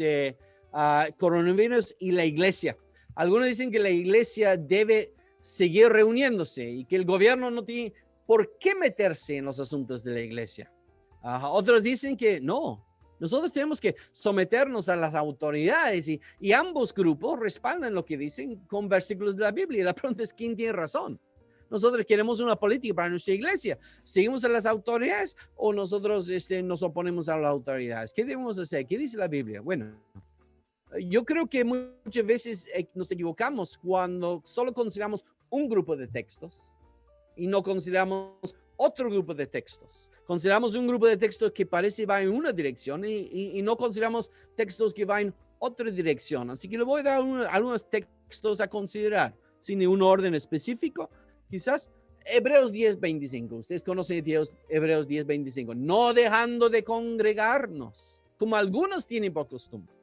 coronavirus y la iglesia. Algunos dicen que la iglesia debe seguir reuniéndose y que el gobierno no tiene por qué meterse en los asuntos de la iglesia. Otros dicen que no, nosotros tenemos que someternos a las autoridades y ambos grupos respaldan lo que dicen con versículos de la Biblia. La pregunta es, ¿quién tiene razón? nosotros queremos una política para nuestra iglesia. ¿Seguimos a las autoridades o nosotros nos oponemos a las autoridades? ¿Qué debemos hacer? ¿Qué dice la Biblia? Bueno, yo creo que muchas veces nos equivocamos cuando solo consideramos un grupo de textos y no consideramos otro grupo de textos. Consideramos un grupo de textos que parece va en una dirección y no consideramos textos que van en otra dirección. Así que le voy a dar algunos textos a considerar, sin ningún orden específico. Quizás Hebreos 10:25. Ustedes conocen Hebreos 10:25. No dejando de congregarnos, como algunos tienen por costumbre,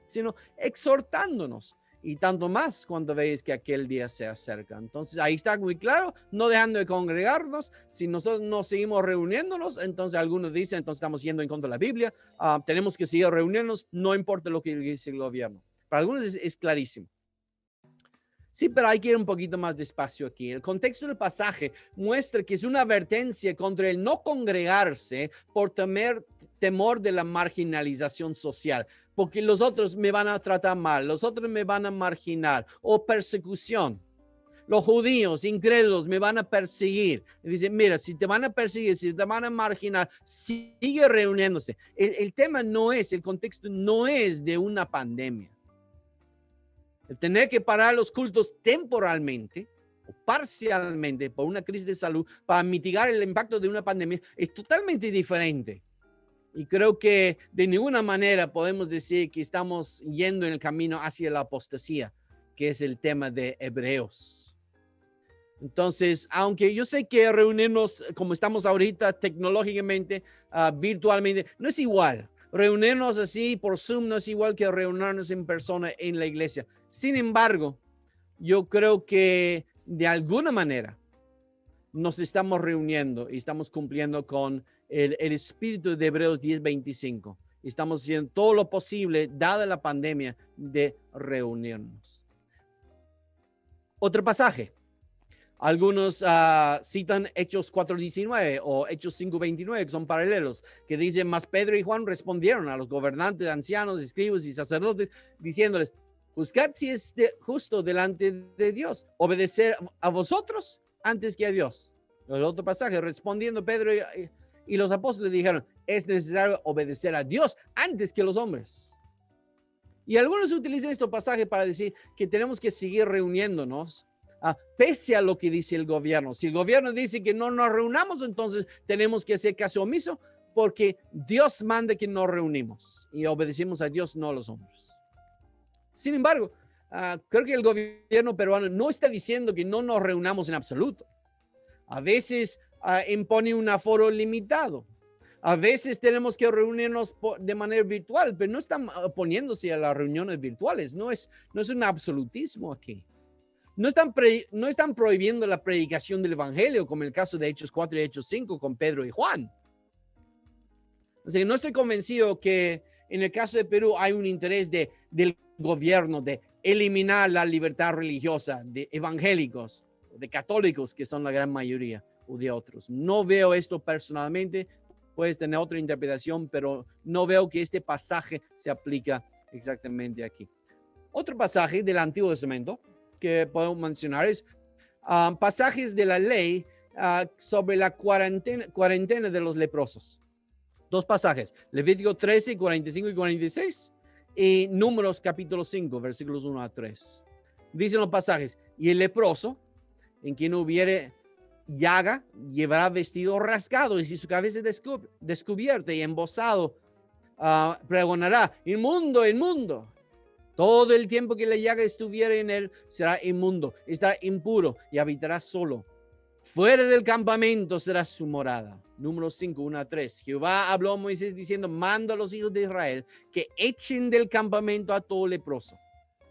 sino exhortándonos. Y tanto más cuando veis que aquel día se acerca. Entonces ahí está muy claro, no dejando de congregarnos. Si nosotros no seguimos reuniéndonos, entonces algunos dicen, entonces estamos yendo en contra de la Biblia. Tenemos que seguir reuniéndonos, no importa lo que dice el gobierno. Para algunos es clarísimo. Sí, pero hay que ir un poquito más despacio aquí. El contexto del pasaje muestra que es una advertencia contra el no congregarse por temor de la marginalización social, porque los otros me van a tratar mal, los otros me van a marginar, o persecución. Los judíos incrédulos me van a perseguir. Dicen, mira, si te van a perseguir, si te van a marginar, sigue reuniéndose. El tema no es, el contexto no es de una pandemia. El tener que parar los cultos temporalmente o parcialmente por una crisis de salud para mitigar el impacto de una pandemia es totalmente diferente. Y creo que de ninguna manera podemos decir que estamos yendo en el camino hacia la apostasía, que es el tema de Hebreos. Entonces, aunque yo sé que reunirnos como estamos ahorita tecnológicamente, virtualmente, no es igual. Reunirnos así por Zoom no es igual que reunirnos en persona en la iglesia. Sin embargo, yo creo que de alguna manera nos estamos reuniendo y estamos cumpliendo con el espíritu de Hebreos 10:25. Estamos haciendo todo lo posible, dada la pandemia, de reunirnos. Otro pasaje. Algunos citan Hechos 4:19 o Hechos 5:29, que son paralelos, que dicen, mas Pedro y Juan respondieron a los gobernantes, ancianos, escribas y sacerdotes, diciéndoles, juzgad si es justo delante de Dios, obedecer a vosotros antes que a Dios. El otro pasaje, respondiendo Pedro y los apóstoles dijeron, es necesario obedecer a Dios antes que a los hombres. Y algunos utilizan este pasaje para decir que tenemos que seguir reuniéndonos pese a lo que dice el gobierno. Si el gobierno dice que no nos reunamos, entonces tenemos que hacer caso omiso porque Dios manda que nos reunimos y obedecemos a Dios, no a los hombres. Sin embargo, creo que el gobierno peruano no está diciendo que no nos reunamos en absoluto. A veces impone un aforo limitado. A veces tenemos que reunirnos de manera virtual, pero no están oponiéndose a las reuniones virtuales. No es un absolutismo aquí. No están prohibiendo la predicación del evangelio, como en el caso de Hechos 4 y Hechos 5 con Pedro y Juan. Así que no estoy convencido que en el caso de Perú hay un interés del gobierno de eliminar la libertad religiosa de evangélicos, de católicos, que son la gran mayoría, o de otros. No veo esto personalmente. Puedes tener otra interpretación, pero no veo que este pasaje se aplica exactamente aquí. Otro pasaje del Antiguo Testamento que podemos mencionar es pasajes de la ley sobre la cuarentena de los leprosos. Dos pasajes, Levítico 13, 45 y 46 y Números capítulo 5, versículos 1 a 3. Dicen los pasajes, y el leproso, en quien hubiere llaga, llevará vestido rasgado, y si su cabeza es descubierta y embozado, pregonará, inmundo, inmundo. Todo el tiempo que la llaga estuviera en él será inmundo, está impuro y habitará solo. Fuera del campamento será su morada. Números 5, 1 a 3. Jehová habló a Moisés diciendo, manda a los hijos de Israel que echen del campamento a todo leproso.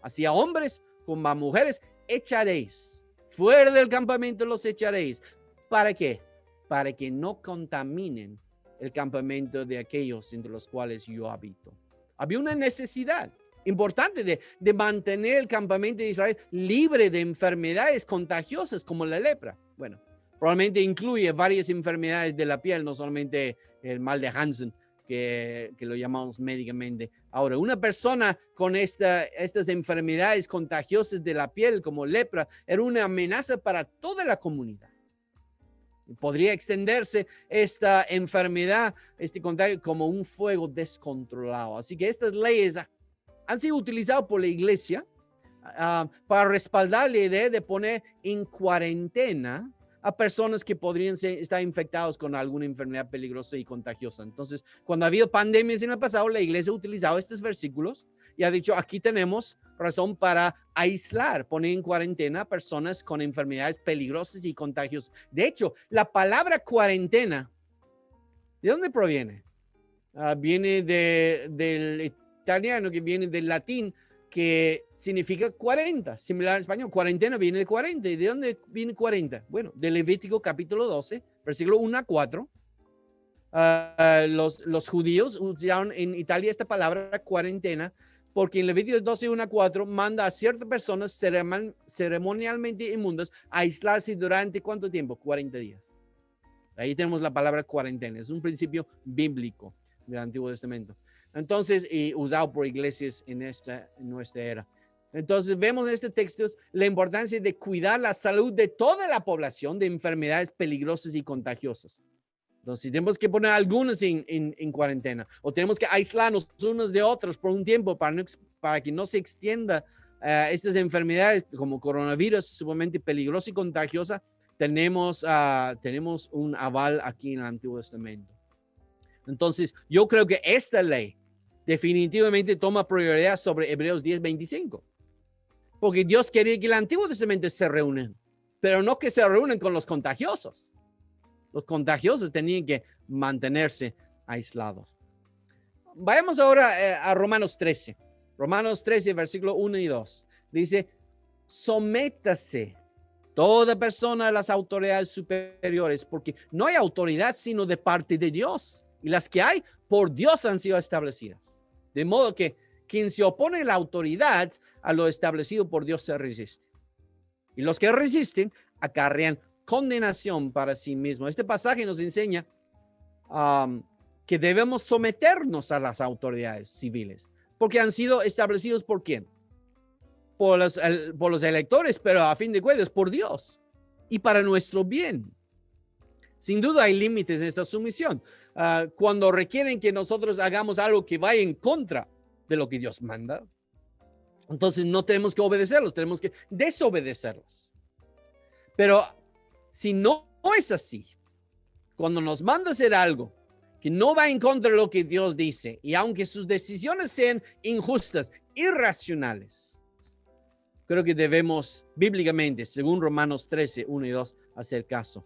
Así a hombres como a mujeres echaréis. Fuera del campamento los echaréis. ¿Para qué? Para que no contaminen el campamento de aquellos entre los cuales yo habito. Había una necesidad importante de mantener el campamento de Israel libre de enfermedades contagiosas como la lepra. Bueno, probablemente incluye varias enfermedades de la piel, no solamente el mal de Hansen, que lo llamamos médicamente. Ahora, una persona con estas enfermedades contagiosas de la piel como lepra era una amenaza para toda la comunidad. Podría extenderse esta enfermedad, este contagio, como un fuego descontrolado. Así que estas leyes han sido utilizadas por la iglesia para respaldar la idea de poner en cuarentena a personas que podrían estar infectados con alguna enfermedad peligrosa y contagiosa. Entonces, cuando ha habido pandemias en el pasado, la iglesia ha utilizado estos versículos y ha dicho, aquí tenemos razón para aislar, poner en cuarentena a personas con enfermedades peligrosas y contagiosas. De hecho, la palabra cuarentena, ¿de dónde proviene? Viene del italiano, que viene del latín, que significa 40, similar al español. Cuarentena viene de 40. ¿Y de dónde viene 40? Bueno, de Levítico capítulo 12, versículo 1 a 4. Los judíos usaron en Italia esta palabra cuarentena porque en Levítico 12, 1 a 4 manda a ciertas personas ceremonialmente inmundas a aislarse durante ¿cuánto tiempo? 40 días. Ahí tenemos la palabra cuarentena. Es un principio bíblico del Antiguo Testamento. Entonces, y usado por iglesias en nuestra era. Entonces, vemos en este texto la importancia de cuidar la salud de toda la población de enfermedades peligrosas y contagiosas. Entonces, tenemos que poner algunos en cuarentena o tenemos que aislarnos unos de otros por un tiempo para que no se extienda estas enfermedades como coronavirus, sumamente peligrosa y contagiosa. Tenemos un aval aquí en el Antiguo Testamento. Entonces, yo creo que esta ley definitivamente toma prioridad sobre Hebreos 10:25. Porque Dios quería que el Antiguo Testamento se reúnan, pero no que se reúnan con los contagiosos. Los contagiosos tenían que mantenerse aislados. Vayamos ahora a Romanos 13. Romanos 13, versículo 1 y 2. Dice, sométase toda persona a las autoridades superiores, porque no hay autoridad sino de parte de Dios. Y las que hay, por Dios han sido establecidas. De modo que quien se opone a la autoridad, a lo establecido por Dios se resiste. Y los que resisten acarrean condenación para sí mismos. Este pasaje nos enseña que debemos someternos a las autoridades civiles, porque han sido establecidos ¿por quién? Por los electores, pero a fin de cuentas por Dios y para nuestro bien. Sin duda hay límites en esta sumisión. Cuando requieren que nosotros hagamos algo que vaya en contra de lo que Dios manda, entonces no tenemos que obedecerlos, tenemos que desobedecerlos. Pero si no es así, cuando nos manda hacer algo que no va en contra de lo que Dios dice, y aunque sus decisiones sean injustas, irracionales, creo que debemos bíblicamente, según Romanos 13, 1 y 2, hacer caso.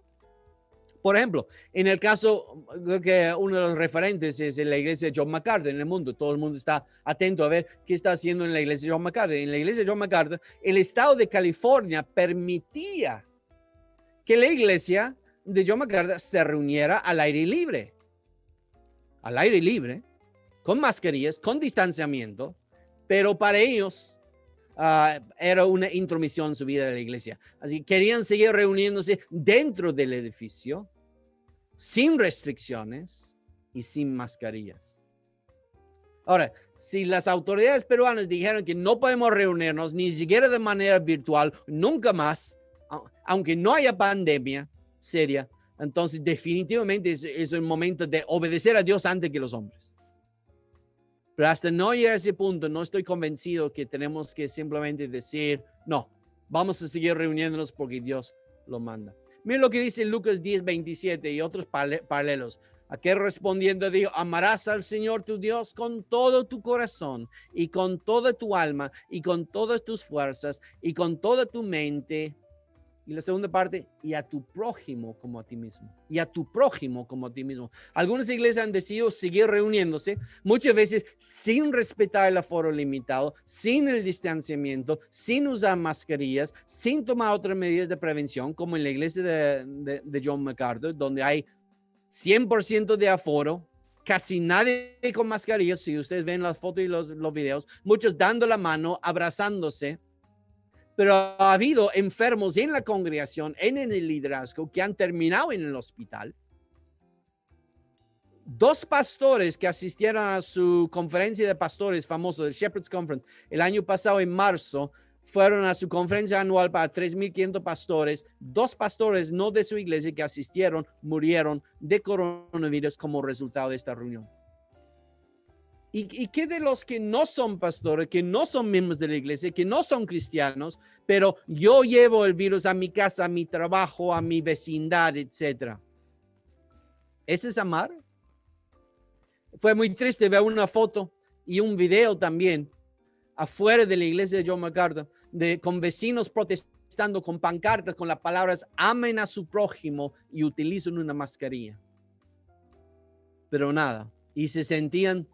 Por ejemplo, en el caso, creo que uno de los referentes es en la iglesia de John MacArthur en el mundo. Todo el mundo está atento a ver qué está haciendo en la iglesia de John MacArthur. En la iglesia de John MacArthur, el estado de California permitía que la iglesia de John MacArthur se reuniera al aire libre. Al aire libre, con mascarillas, con distanciamiento, pero para ellos era una intromisión en su vida de la iglesia. Así que querían seguir reuniéndose dentro del edificio, sin restricciones y sin mascarillas. Ahora, si las autoridades peruanas dijeron que no podemos reunirnos ni siquiera de manera virtual, nunca más, aunque no haya pandemia seria, entonces definitivamente es el momento de obedecer a Dios antes que los hombres. Pero hasta no llegar a ese punto, no estoy convencido que tenemos que simplemente decir, no, vamos a seguir reuniéndonos porque Dios lo manda. Miren lo que dice Lucas 10:27 y otros paralelos. Aquel respondiendo dijo, amarás al Señor tu Dios con todo tu corazón y con toda tu alma y con todas tus fuerzas y con toda tu mente. Y la segunda parte, y a tu prójimo como a ti mismo. Y a tu prójimo como a ti mismo. Algunas iglesias han decidido seguir reuniéndose, muchas veces sin respetar el aforo limitado, sin el distanciamiento, sin usar mascarillas, sin tomar otras medidas de prevención, como en la iglesia de John MacArthur, donde hay 100% de aforo, casi nadie con mascarillas. Si ustedes ven las fotos y los videos, muchos dando la mano, abrazándose. Pero ha habido enfermos en la congregación, en el liderazgo, que han terminado en el hospital. 2 pastores que asistieron a su conferencia de pastores famoso, el Shepherd's Conference, el año pasado en marzo, fueron a su conferencia anual para 3.500 pastores. 2 pastores no de su iglesia que asistieron murieron de coronavirus como resultado de esta reunión. ¿Y qué de los que no son pastores, que no son miembros de la iglesia, que no son cristianos, pero yo llevo el virus a mi casa, a mi trabajo, a mi vecindad, etcétera? ¿Ese es amar? Fue muy triste ver una foto y un video también afuera de la iglesia de John MacArthur, con vecinos protestando con pancartas con las palabras amen a su prójimo y utilizan una mascarilla. Pero nada, y se sentían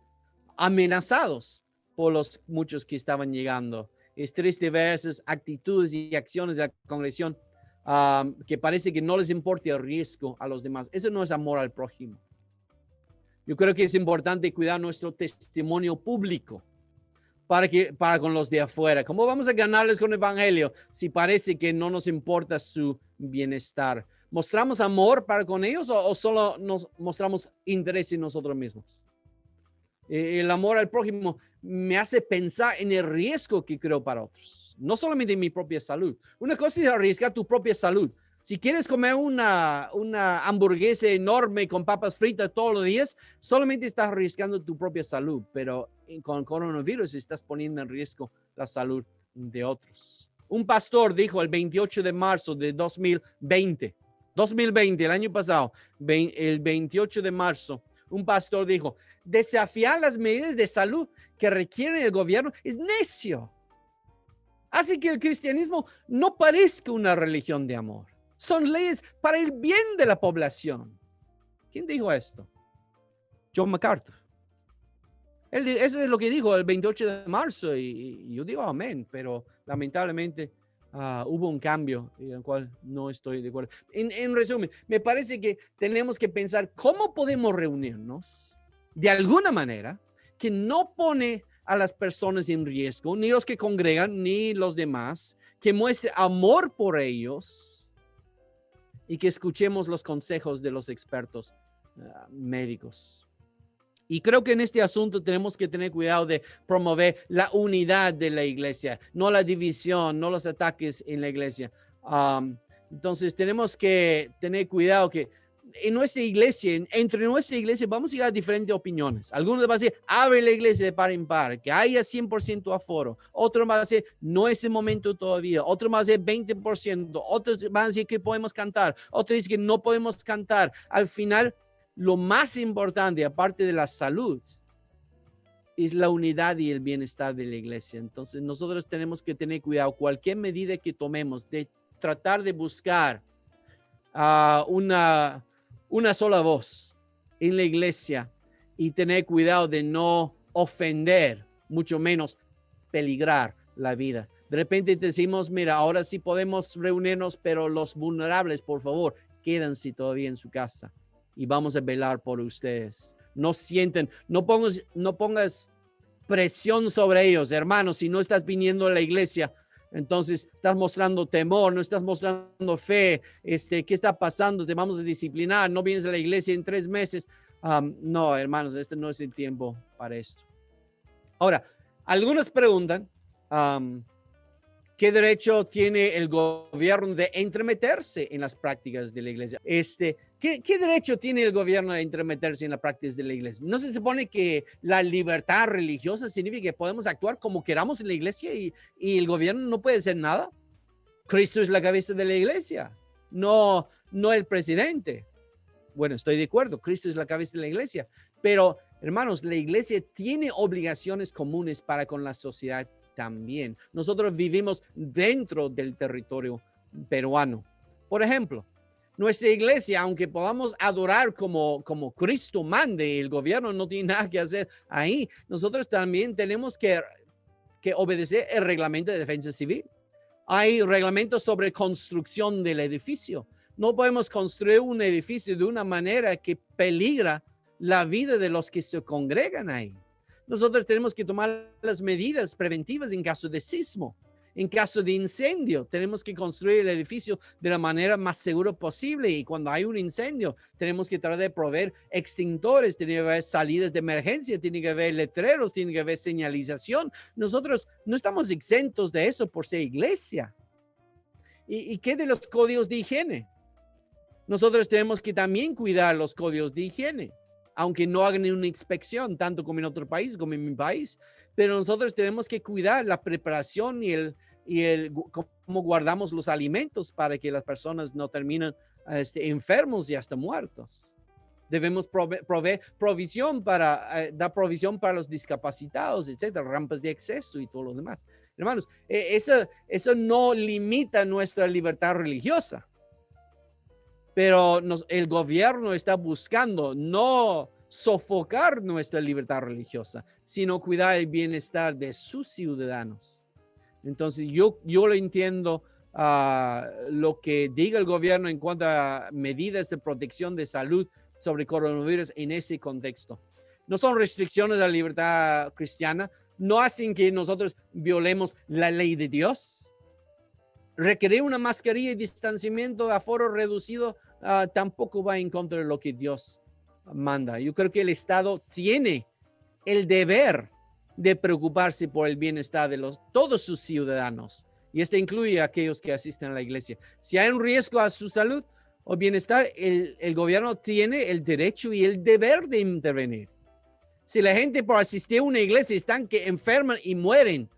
amenazados por los muchos que estaban llegando. Es triste ver esas actitudes y acciones de la congregación que parece que no les importa el riesgo a los demás. Eso no es amor al prójimo. Yo creo que es importante cuidar nuestro testimonio público para con los de afuera. ¿Cómo vamos a ganarles con el evangelio si parece que no nos importa su bienestar? ¿Mostramos amor para con ellos o solo nos mostramos interés en nosotros mismos? El amor al prójimo me hace pensar en el riesgo que creo para otros, no solamente en mi propia salud. Una cosa es arriesgar tu propia salud. Si quieres comer una hamburguesa enorme con papas fritas todos los días, solamente estás arriesgando tu propia salud, pero con coronavirus estás poniendo en riesgo la salud de otros. Un pastor dijo el 28 de marzo de 2020, el año pasado, el 28 de marzo, un pastor dijo, desafiar las medidas de salud que requiere el gobierno es necio. Hace que el cristianismo no parezca una religión de amor. Son leyes para el bien de la población. ¿Quién dijo esto? John MacArthur. Eso es lo que dijo el 28 de marzo y yo digo amén, pero lamentablemente hubo un cambio en el cual no estoy de acuerdo. En resumen, me parece que tenemos que pensar cómo podemos reunirnos de alguna manera que no pone a las personas en riesgo, ni los que congregan, ni los demás, que muestre amor por ellos y que escuchemos los consejos de los expertos médicos. Y creo que en este asunto tenemos que tener cuidado de promover la unidad de la iglesia, no la división, no los ataques en la iglesia. Entonces tenemos que tener cuidado que en nuestra iglesia, entre nuestra iglesia, vamos a llegar a diferentes opiniones. Algunos van a decir, abre la iglesia de par en par, que haya 100% aforo. Otros van a decir, no es el momento todavía. Otros van a decir 20%. Otros van a decir que podemos cantar. Otros dicen que no podemos cantar. Al final, lo más importante, aparte de la salud, es la unidad y el bienestar de la iglesia. Entonces, nosotros tenemos que tener cuidado. Cualquier medida que tomemos de tratar de buscar una sola voz en la iglesia y tener cuidado de no ofender, mucho menos peligrar la vida. De repente decimos, mira, ahora sí podemos reunirnos, pero los vulnerables, por favor, quédense todavía en su casa y vamos a velar por ustedes. No sienten, no pongas presión sobre ellos, hermanos. Si no estás viniendo a la iglesia, entonces estás mostrando temor, no estás mostrando fe. ¿Qué está pasando? Te vamos a disciplinar. No vienes a la iglesia en 3 meses. No, hermanos, este no es el tiempo para esto. Ahora, algunos preguntan, ¿qué derecho tiene el gobierno de entremeterse en las prácticas de la iglesia? ¿Qué derecho tiene el gobierno de entremeterse en las prácticas de la iglesia? ¿No se supone que la libertad religiosa significa que podemos actuar como queramos en la iglesia y el gobierno no puede hacer nada? Cristo es la cabeza de la iglesia, no el presidente. Bueno, estoy de acuerdo, Cristo es la cabeza de la iglesia, pero hermanos, la iglesia tiene obligaciones comunes para con la sociedad también. Nosotros vivimos dentro del territorio peruano. Por ejemplo, nuestra iglesia, aunque podamos adorar como Cristo mande, el gobierno no tiene nada que hacer ahí. Nosotros también tenemos que obedecer el reglamento de defensa civil. Hay reglamentos sobre construcción del edificio. No podemos construir un edificio de una manera que peligra la vida de los que se congregan ahí. Nosotros tenemos que tomar las medidas preventivas en caso de sismo. En caso de incendio, tenemos que construir el edificio de la manera más segura posible. Y cuando hay un incendio, tenemos que tratar de proveer extintores, tiene que haber salidas de emergencia, tiene que haber letreros, tiene que haber señalización. Nosotros no estamos exentos de eso por ser iglesia. ¿Y qué de los códigos de higiene? Nosotros tenemos que también cuidar los códigos de higiene, aunque no hagan una inspección, tanto como en otro país, como en mi país. Pero nosotros tenemos que cuidar la preparación y cómo guardamos los alimentos para que las personas no terminen enfermos y hasta muertos. Debemos proveer provisión dar provisión para los discapacitados, etcétera, rampas de acceso y todo lo demás. Hermanos, eso no limita nuestra libertad religiosa, pero el gobierno está buscando no sofocar nuestra libertad religiosa, sino cuidar el bienestar de sus ciudadanos. Entonces, yo lo entiendo lo que diga el gobierno en cuanto a medidas de protección de salud sobre coronavirus en ese contexto. No son restricciones a la libertad cristiana, no hacen que nosotros violemos la ley de Dios. Requerir una mascarilla y distanciamiento de aforo reducido tampoco va en contra de lo que Dios manda. Yo creo que el Estado tiene el deber de preocuparse por el bienestar de todos sus ciudadanos. Y esto incluye a aquellos que asisten a la iglesia. Si hay un riesgo a su salud o bienestar, el gobierno tiene el derecho y el deber de intervenir. Si la gente por asistir a una iglesia están que enferman y mueren,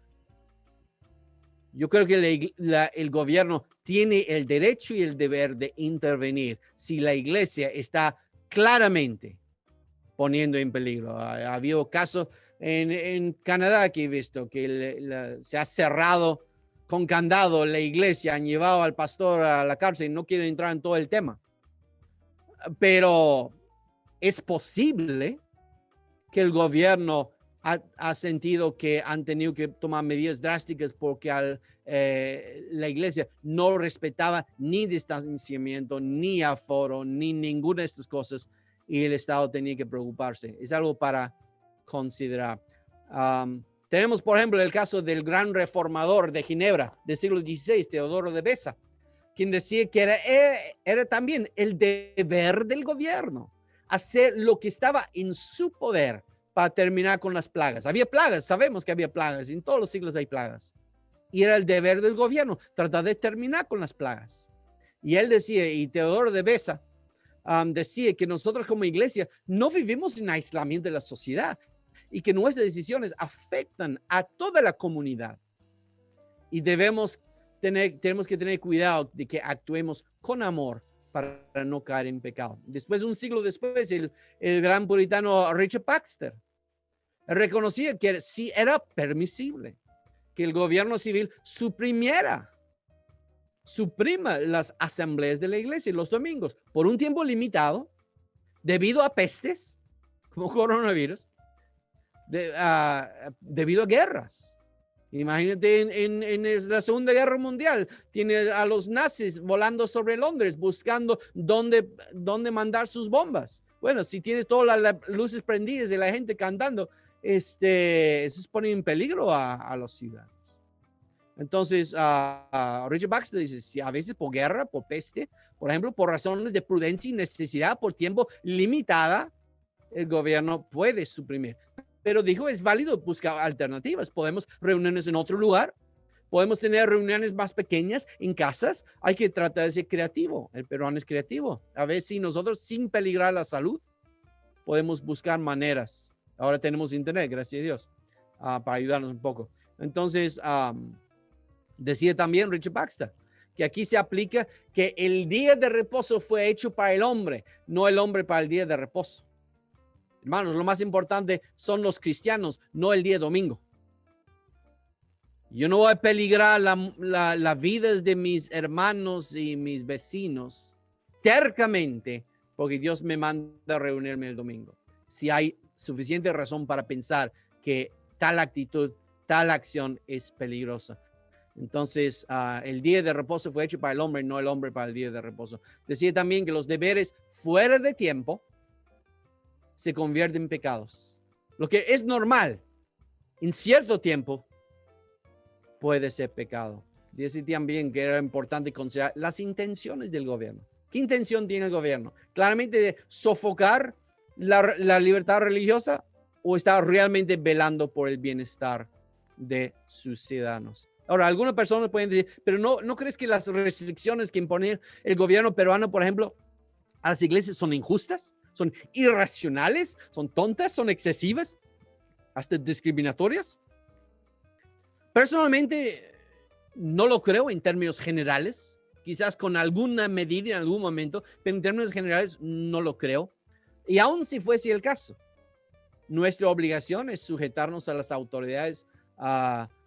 yo creo que el gobierno tiene el derecho y el deber de intervenir si la iglesia está claramente poniendo en peligro. Ha habido casos en Canadá que he visto que se ha cerrado con candado la iglesia, han llevado al pastor a la cárcel y no quieren entrar en todo el tema. Pero es posible que el gobierno ha sentido que han tenido que tomar medidas drásticas porque la iglesia no respetaba ni distanciamiento, ni aforo, ni ninguna de estas cosas, y el Estado tenía que preocuparse. Es algo para considerar. Tenemos, por ejemplo, el caso del gran reformador de Ginebra del siglo XVI, Teodoro de Beza, quien decía que era también el deber del gobierno hacer lo que estaba en su poder para terminar con las plagas. Había plagas, sabemos que había plagas, en todos los siglos hay plagas. Y era el deber del gobierno tratar de terminar con las plagas. Y él decía, y Teodoro de Beza decía que nosotros como iglesia no vivimos en aislamiento de la sociedad y que nuestras decisiones afectan a toda la comunidad. Y tenemos que tener cuidado de que actuemos con amor para no caer en pecado. Después, un siglo después, el gran puritano Richard Baxter reconocía que sí era permisible que el gobierno civil suprima las asambleas de la iglesia los domingos por un tiempo limitado debido a pestes como coronavirus, debido a guerras. Imagínate en la Segunda Guerra Mundial, tiene a los nazis volando sobre Londres buscando dónde mandar sus bombas. Bueno, si tienes todas las luces prendidas y la gente cantando, eso pone en peligro a los ciudadanos. Entonces, Richard Baxter dice, si a veces por guerra, por peste, por ejemplo, por razones de prudencia y necesidad por tiempo limitada, el gobierno puede suprimir. Pero dijo, es válido buscar alternativas. Podemos reunirnos en otro lugar. Podemos tener reuniones más pequeñas en casas. Hay que tratar de ser creativo. El peruano es creativo. A ver si nosotros, sin peligrar la salud, podemos buscar maneras. Ahora tenemos internet, gracias a Dios, para ayudarnos un poco. Entonces, decía también Richard Baxter que aquí se aplica que el día de reposo fue hecho para el hombre, no el hombre para el día de reposo. Hermanos, lo más importante son los cristianos, no el día domingo. Yo no voy a peligrar la vida de mis hermanos y mis vecinos tercamente porque Dios me manda a reunirme el domingo. Si hay suficiente razón para pensar que tal actitud, tal acción es peligrosa. Entonces, el día de reposo fue hecho para el hombre, no el hombre para el día de reposo. Decía también que los deberes fuera de tiempo se convierten en pecados. Lo que es normal en cierto tiempo puede ser pecado. Dice también que era importante considerar las intenciones del gobierno. ¿Qué intención tiene el gobierno? Claramente de sofocar la libertad religiosa, o está realmente velando por el bienestar de sus ciudadanos. Ahora, algunas personas pueden decir, pero ¿no crees que las restricciones que impone el gobierno peruano, por ejemplo, a las iglesias son injustas, son irracionales, son tontas, son excesivas, hasta discriminatorias? Personalmente, no lo creo en términos generales, quizás con alguna medida en algún momento, pero en términos generales no lo creo. Y aun si fuese el caso, nuestra obligación es sujetarnos a las autoridades.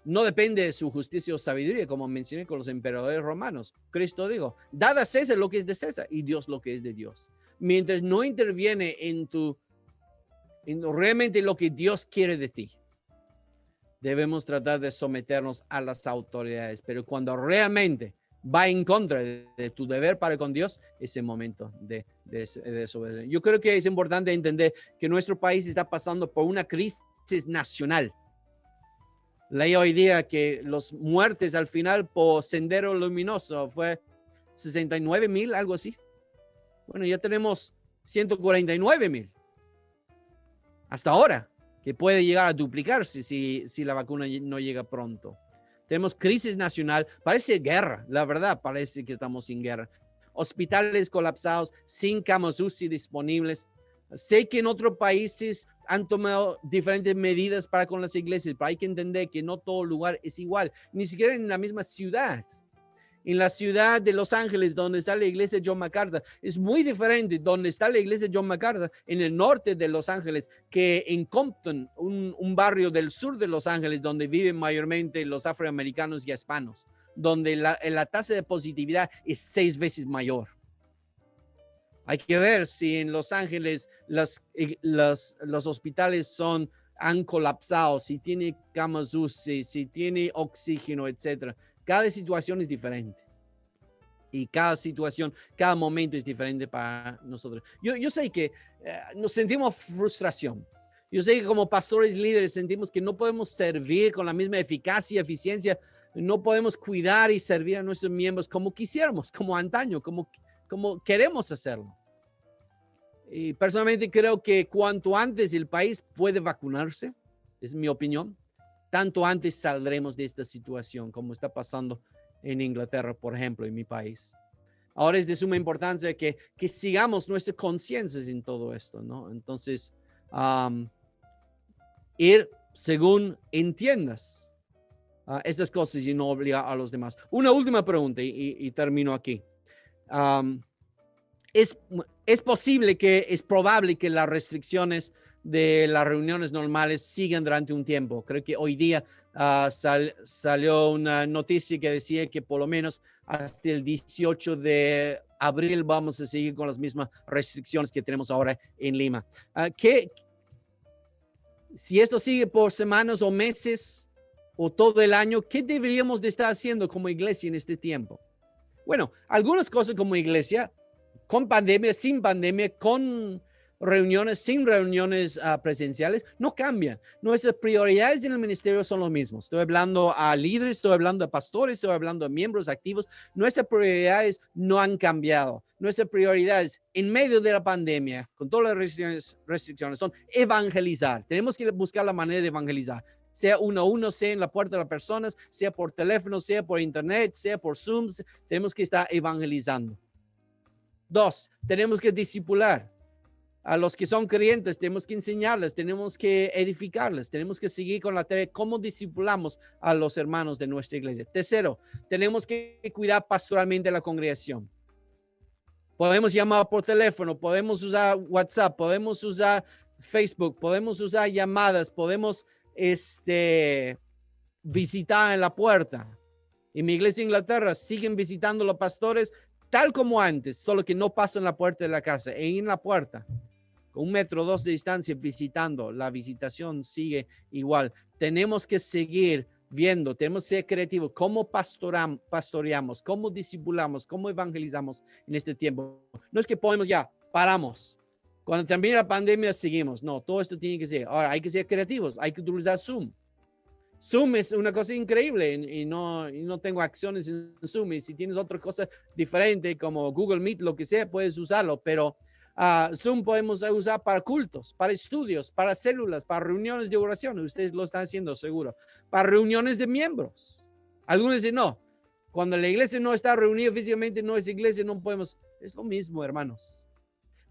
No depende de su justicia o sabiduría, como mencioné con los emperadores romanos. Cristo dijo, dad a César lo que es de César y Dios lo que es de Dios. Mientras no interviene en realmente lo que Dios quiere de ti, debemos tratar de someternos a las autoridades. Pero cuando realmente va en contra de tu deber para con Dios, es el momento de desobedecer. Yo creo que es importante entender que nuestro país está pasando por una crisis nacional. Leí hoy día que los muertes al final por Sendero Luminoso fue 69,000, algo así. Bueno, ya tenemos 149,000 hasta ahora, que puede llegar a duplicarse si la vacuna no llega pronto. Tenemos crisis nacional, parece guerra, la verdad parece que estamos en guerra. Hospitales colapsados, sin camas UCI disponibles. Sé que en otros países han tomado diferentes medidas para con las iglesias, pero hay que entender que no todo lugar es igual, ni siquiera en la misma ciudad. En la ciudad de Los Ángeles, donde está la iglesia John MacArthur, es muy diferente donde está la iglesia John MacArthur en el norte de Los Ángeles que en Compton, un barrio del sur de Los Ángeles donde viven mayormente los afroamericanos y hispanos, donde la tasa de positividad es 6 veces mayor. Hay que ver si en Los Ángeles los hospitales han colapsado, si tiene camas UCI, si tiene oxígeno, etc. Cada situación es diferente. Y cada situación, cada momento es diferente para nosotros. Yo sé que nos sentimos frustración. Yo sé que como pastores líderes sentimos que no podemos servir con la misma eficacia y eficiencia. No podemos cuidar y servir a nuestros miembros como quisiéramos, como antaño, como queremos hacerlo. Y personalmente creo que cuanto antes el país puede vacunarse, es mi opinión, tanto antes saldremos de esta situación, como está pasando en Inglaterra, por ejemplo, en mi país. Ahora es de suma importancia que sigamos nuestras conciencias en todo esto, ¿no? Entonces, ir según entiendas estas cosas y no obligar a los demás. Una última pregunta y termino aquí. Es probable que las restricciones de las reuniones normales sigan durante un tiempo. Creo que hoy día salió una noticia que decía que por lo menos hasta el 18 de abril vamos a seguir con las mismas restricciones que tenemos ahora en Lima. Si esto sigue por semanas o meses o todo el año, ¿qué deberíamos de estar haciendo como iglesia en este tiempo? Bueno, algunas cosas como iglesia, con pandemia, sin pandemia, con reuniones, sin reuniones presenciales, no cambian. Nuestras prioridades en el ministerio son los mismos. Estoy hablando a líderes, estoy hablando a pastores, estoy hablando a miembros activos. Nuestras prioridades no han cambiado. Nuestras prioridades en medio de la pandemia, con todas las restricciones, son evangelizar. Tenemos que buscar la manera de evangelizar. Sea uno a uno, sea en la puerta de las personas, sea por teléfono, sea por internet, sea por Zoom. Tenemos que estar evangelizando. 2, tenemos que discipular a los que son creyentes, tenemos que enseñarles, tenemos que edificarles, tenemos que seguir con la tarea de cómo discipulamos a los hermanos de nuestra iglesia. 3, tenemos que cuidar pastoralmente la congregación. Podemos llamar por teléfono, podemos usar WhatsApp, podemos usar Facebook, podemos usar llamadas, podemos visitar en la puerta. En mi iglesia en Inglaterra siguen visitando los pastores tal como antes, solo que no pasan la puerta de la casa. En la puerta, con 1 metro o 2 de distancia, visitando. La visitación sigue igual. Tenemos que seguir viendo, tenemos que ser creativos. ¿Cómo pastoreamos? ¿Cómo discipulamos? ¿Cómo evangelizamos en este tiempo? No es que podemos ya, paramos. Cuando termine la pandemia, seguimos. No, todo esto tiene que ser. Ahora, hay que ser creativos. Hay que utilizar Zoom. Zoom es una cosa increíble y no tengo acciones en Zoom. Y si tienes otra cosa diferente como Google Meet, lo que sea, puedes usarlo. Pero Zoom podemos usar para cultos, para estudios, para células, para reuniones de oración. Ustedes lo están haciendo seguro. Para reuniones de miembros. Algunos dicen, no, cuando la iglesia no está reunida físicamente, no es iglesia, no podemos. Es lo mismo, hermanos.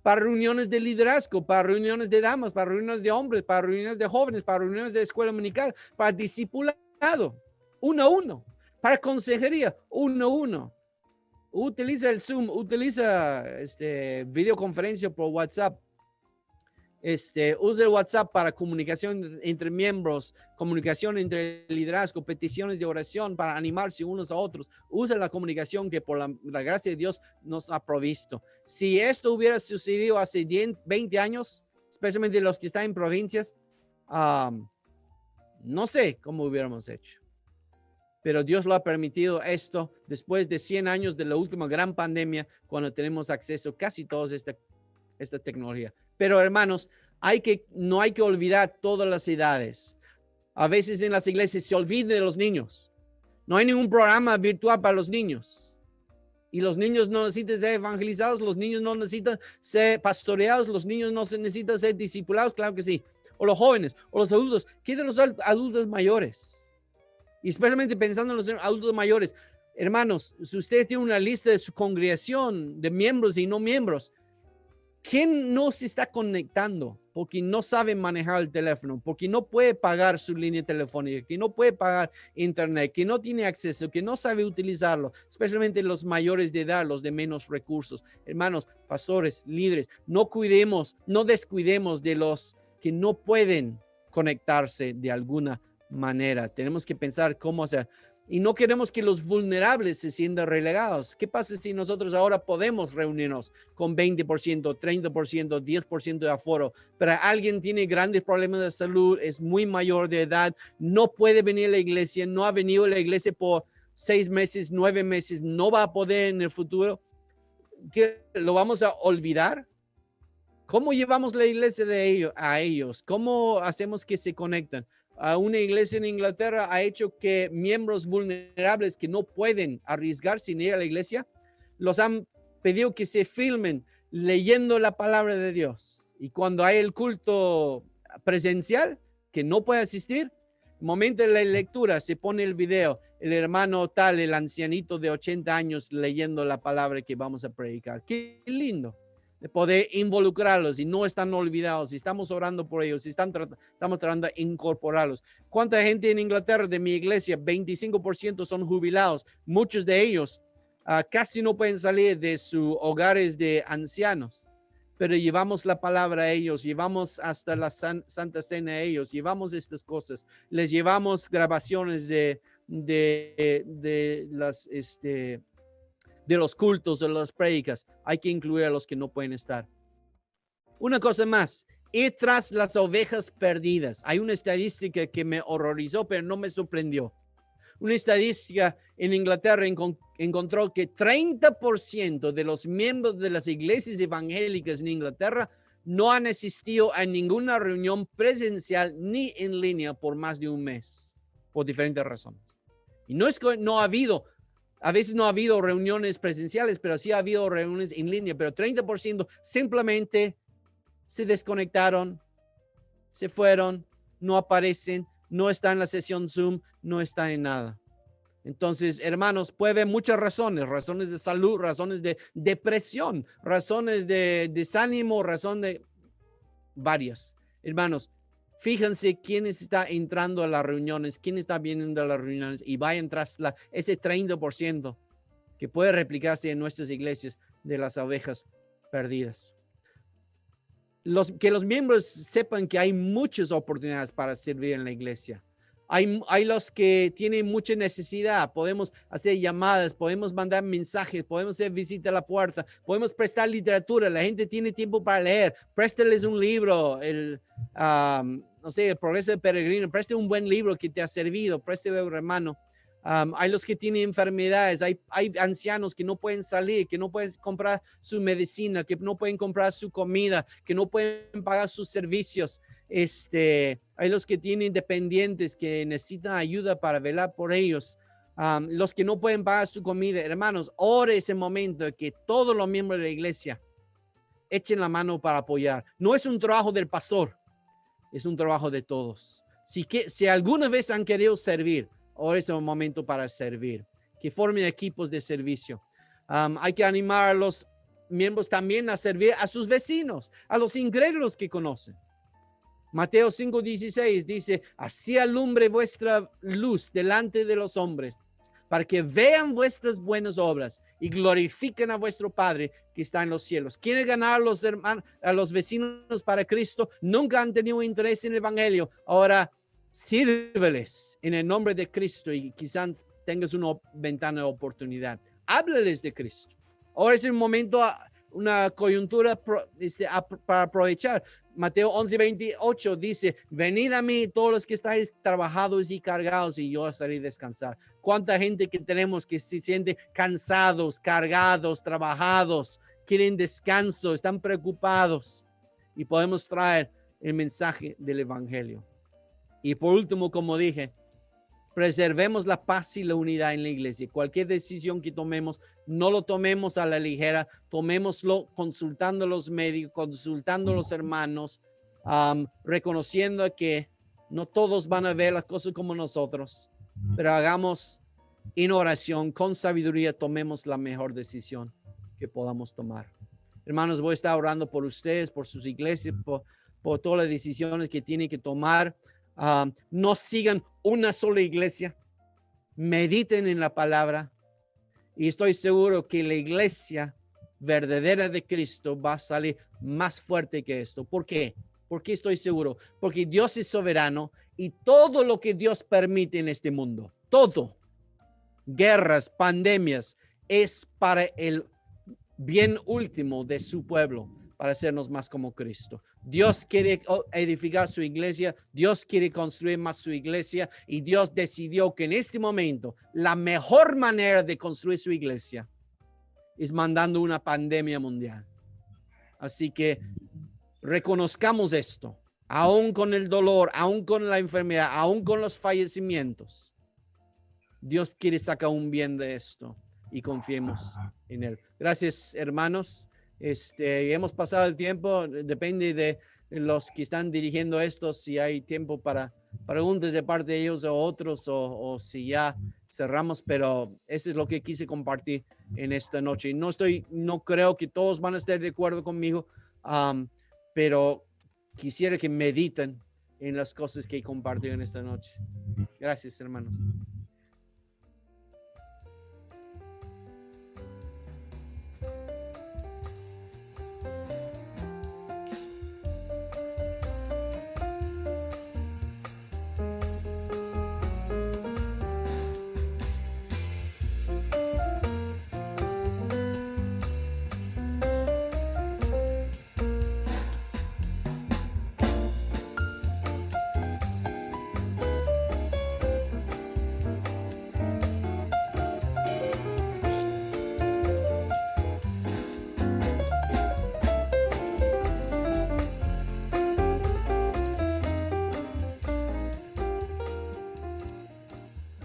Para reuniones de liderazgo, para reuniones de damas, para reuniones de hombres, para reuniones de jóvenes, para reuniones de escuela dominical, para discipulado, 1 a 1, para consejería, 1 a 1. Utiliza el Zoom, utiliza videoconferencia por WhatsApp. Usa el WhatsApp para comunicación entre miembros, comunicación entre liderazgo, peticiones de oración para animarse unos a otros. Usa la comunicación que por la gracia de Dios nos ha provisto. Si esto hubiera sucedido hace 20 años, especialmente los que están en provincias, no sé cómo hubiéramos hecho. Pero Dios lo ha permitido esto después de 100 años de la última gran pandemia, cuando tenemos acceso casi todos a esta tecnología. Pero hermanos, no hay que olvidar todas las edades. A veces en las iglesias se olvida de los niños. No hay ningún programa virtual para los niños. Y los niños no necesitan ser evangelizados, los niños no necesitan ser pastoreados, los niños no necesitan ser discipulados, claro que sí. O los jóvenes, o los adultos. ¿Qué de los adultos mayores? Y especialmente pensando en los adultos mayores. Hermanos, si ustedes tienen una lista de su congregación, de miembros y no miembros, ¿quién no se está conectando? Porque no sabe manejar el teléfono, porque no puede pagar su línea telefónica, que no puede pagar internet, que no tiene acceso, que no sabe utilizarlo, especialmente los mayores de edad, los de menos recursos. Hermanos, pastores, líderes, no descuidemos de los que no pueden conectarse de alguna manera. Tenemos que pensar cómo hacer. Y no queremos que los vulnerables se sientan relegados. ¿Qué pasa si nosotros ahora podemos reunirnos con 20%, 30%, 10% de aforo? Pero alguien tiene grandes problemas de salud, es muy mayor de edad, no puede venir a la iglesia, no ha venido a la iglesia por 6 meses, 9 meses, no va a poder en el futuro. ¿Qué, lo vamos a olvidar? ¿Cómo llevamos la iglesia a ellos? ¿Cómo hacemos que se conecten? A una iglesia en Inglaterra ha hecho que miembros vulnerables que no pueden arriesgar sin ir a la iglesia, los han pedido que se filmen leyendo la palabra de Dios. Y cuando hay el culto presencial, que no puede asistir, momento de la lectura se pone el video, el hermano tal, el ancianito de 80 años leyendo la palabra que vamos a predicar. Qué lindo de poder involucrarlos y no están olvidados, y estamos orando por ellos, y estamos tratando de incorporarlos. ¿Cuánta gente en Inglaterra de mi iglesia? 25% son jubilados. Muchos de ellos casi no pueden salir de sus hogares de ancianos, pero llevamos la palabra a ellos, llevamos hasta la Santa Cena a ellos, llevamos estas cosas, les llevamos grabaciones de los cultos, de las prédicas. Hay que incluir a los que no pueden estar. Una cosa más, ir tras las ovejas perdidas. Hay una estadística que me horrorizó, pero no me sorprendió. Una estadística en Inglaterra encontró que 30% de los miembros de las iglesias evangélicas en Inglaterra no han asistido a ninguna reunión presencial ni en línea por más de un mes, por diferentes razones. Y no es que no ha habido, a veces no ha habido reuniones presenciales, pero sí ha habido reuniones en línea, pero 30% simplemente se desconectaron, se fueron, no aparecen, no están en la sesión Zoom, no están en nada. Entonces, hermanos, puede haber muchas razones de salud, razones de depresión, razones de desánimo, varias. Hermanos, fíjense quién está entrando a las reuniones, quién está viniendo a las reuniones y vayan tras ese 30% que puede replicarse en nuestras iglesias de las ovejas perdidas. Que los miembros sepan que hay muchas oportunidades para servir en la iglesia. Hay los que tienen mucha necesidad. Podemos hacer llamadas, podemos mandar mensajes, podemos hacer visita a la puerta, podemos prestar literatura. La gente tiene tiempo para leer. Préstales un libro, El Progreso del Peregrino. Preste un buen libro que te ha servido. Préstale a un hermano. Hay los que tienen enfermedades, hay ancianos que no pueden salir, que no pueden comprar su medicina, que no pueden comprar su comida, que no pueden pagar sus servicios. hay los que tienen dependientes que necesitan ayuda para velar por ellos. Los que no pueden pagar su comida, hermanos, ore ese momento de que todos los miembros de la iglesia echen la mano para apoyar. No es un trabajo del pastor, es un trabajo de todos. Si alguna vez han querido servir, ahora es el momento para servir. Que formen equipos de servicio. Hay que animar a los miembros también a servir a sus vecinos, a los incrédulos que conocen. Mateo 5:16 dice, así alumbre vuestra luz delante de los hombres, para que vean vuestras buenas obras y glorifiquen a vuestro Padre que está en los cielos. ¿Quieren ganar a los vecinos para Cristo? Nunca han tenido interés en el evangelio. Ahora sírveles en el nombre de Cristo y quizás tengas una ventana de oportunidad. Háblales de Cristo. Ahora es el momento, una coyuntura para aprovechar. Mateo 11:28 dice, venid a mí todos los que estáis trabajados y cargados y yo os haré descansar. ¿Cuánta gente que tenemos que se siente cansados, cargados, trabajados, quieren descanso, están preocupados? Y podemos traer el mensaje del evangelio. Y por último, como dije, preservemos la paz y la unidad en la iglesia. Cualquier decisión que tomemos, no lo tomemos a la ligera, tomémoslo consultando a los médicos, consultando a los hermanos, reconociendo que no todos van a ver las cosas como nosotros, pero hagamos en oración, con sabiduría, tomemos la mejor decisión que podamos tomar. Hermanos, voy a estar orando por ustedes, por sus iglesias, por todas las decisiones que tienen que tomar. No sigan una sola iglesia, mediten en la palabra y estoy seguro que la iglesia verdadera de Cristo va a salir más fuerte que esto. ¿Por qué? Porque estoy seguro, porque Dios es soberano y todo lo que Dios permite en este mundo, todo, guerras, pandemias, es para el bien último de su pueblo, para hacernos más como Cristo. Dios quiere edificar su iglesia, Dios quiere construir más su iglesia y Dios decidió que en este momento la mejor manera de construir su iglesia es mandando una pandemia mundial. Así que reconozcamos esto, aún con el dolor, aún con la enfermedad, aún con los fallecimientos. Dios quiere sacar un bien de esto y confiemos en Él. Gracias, hermanos. Hemos pasado el tiempo, depende de los que están dirigiendo esto, si hay tiempo para preguntas de parte de ellos o otros, o si ya cerramos, pero eso es lo que quise compartir en esta noche. No creo que todos van a estar de acuerdo conmigo, pero quisiera que mediten en las cosas que he compartido en esta noche. Gracias, hermanos.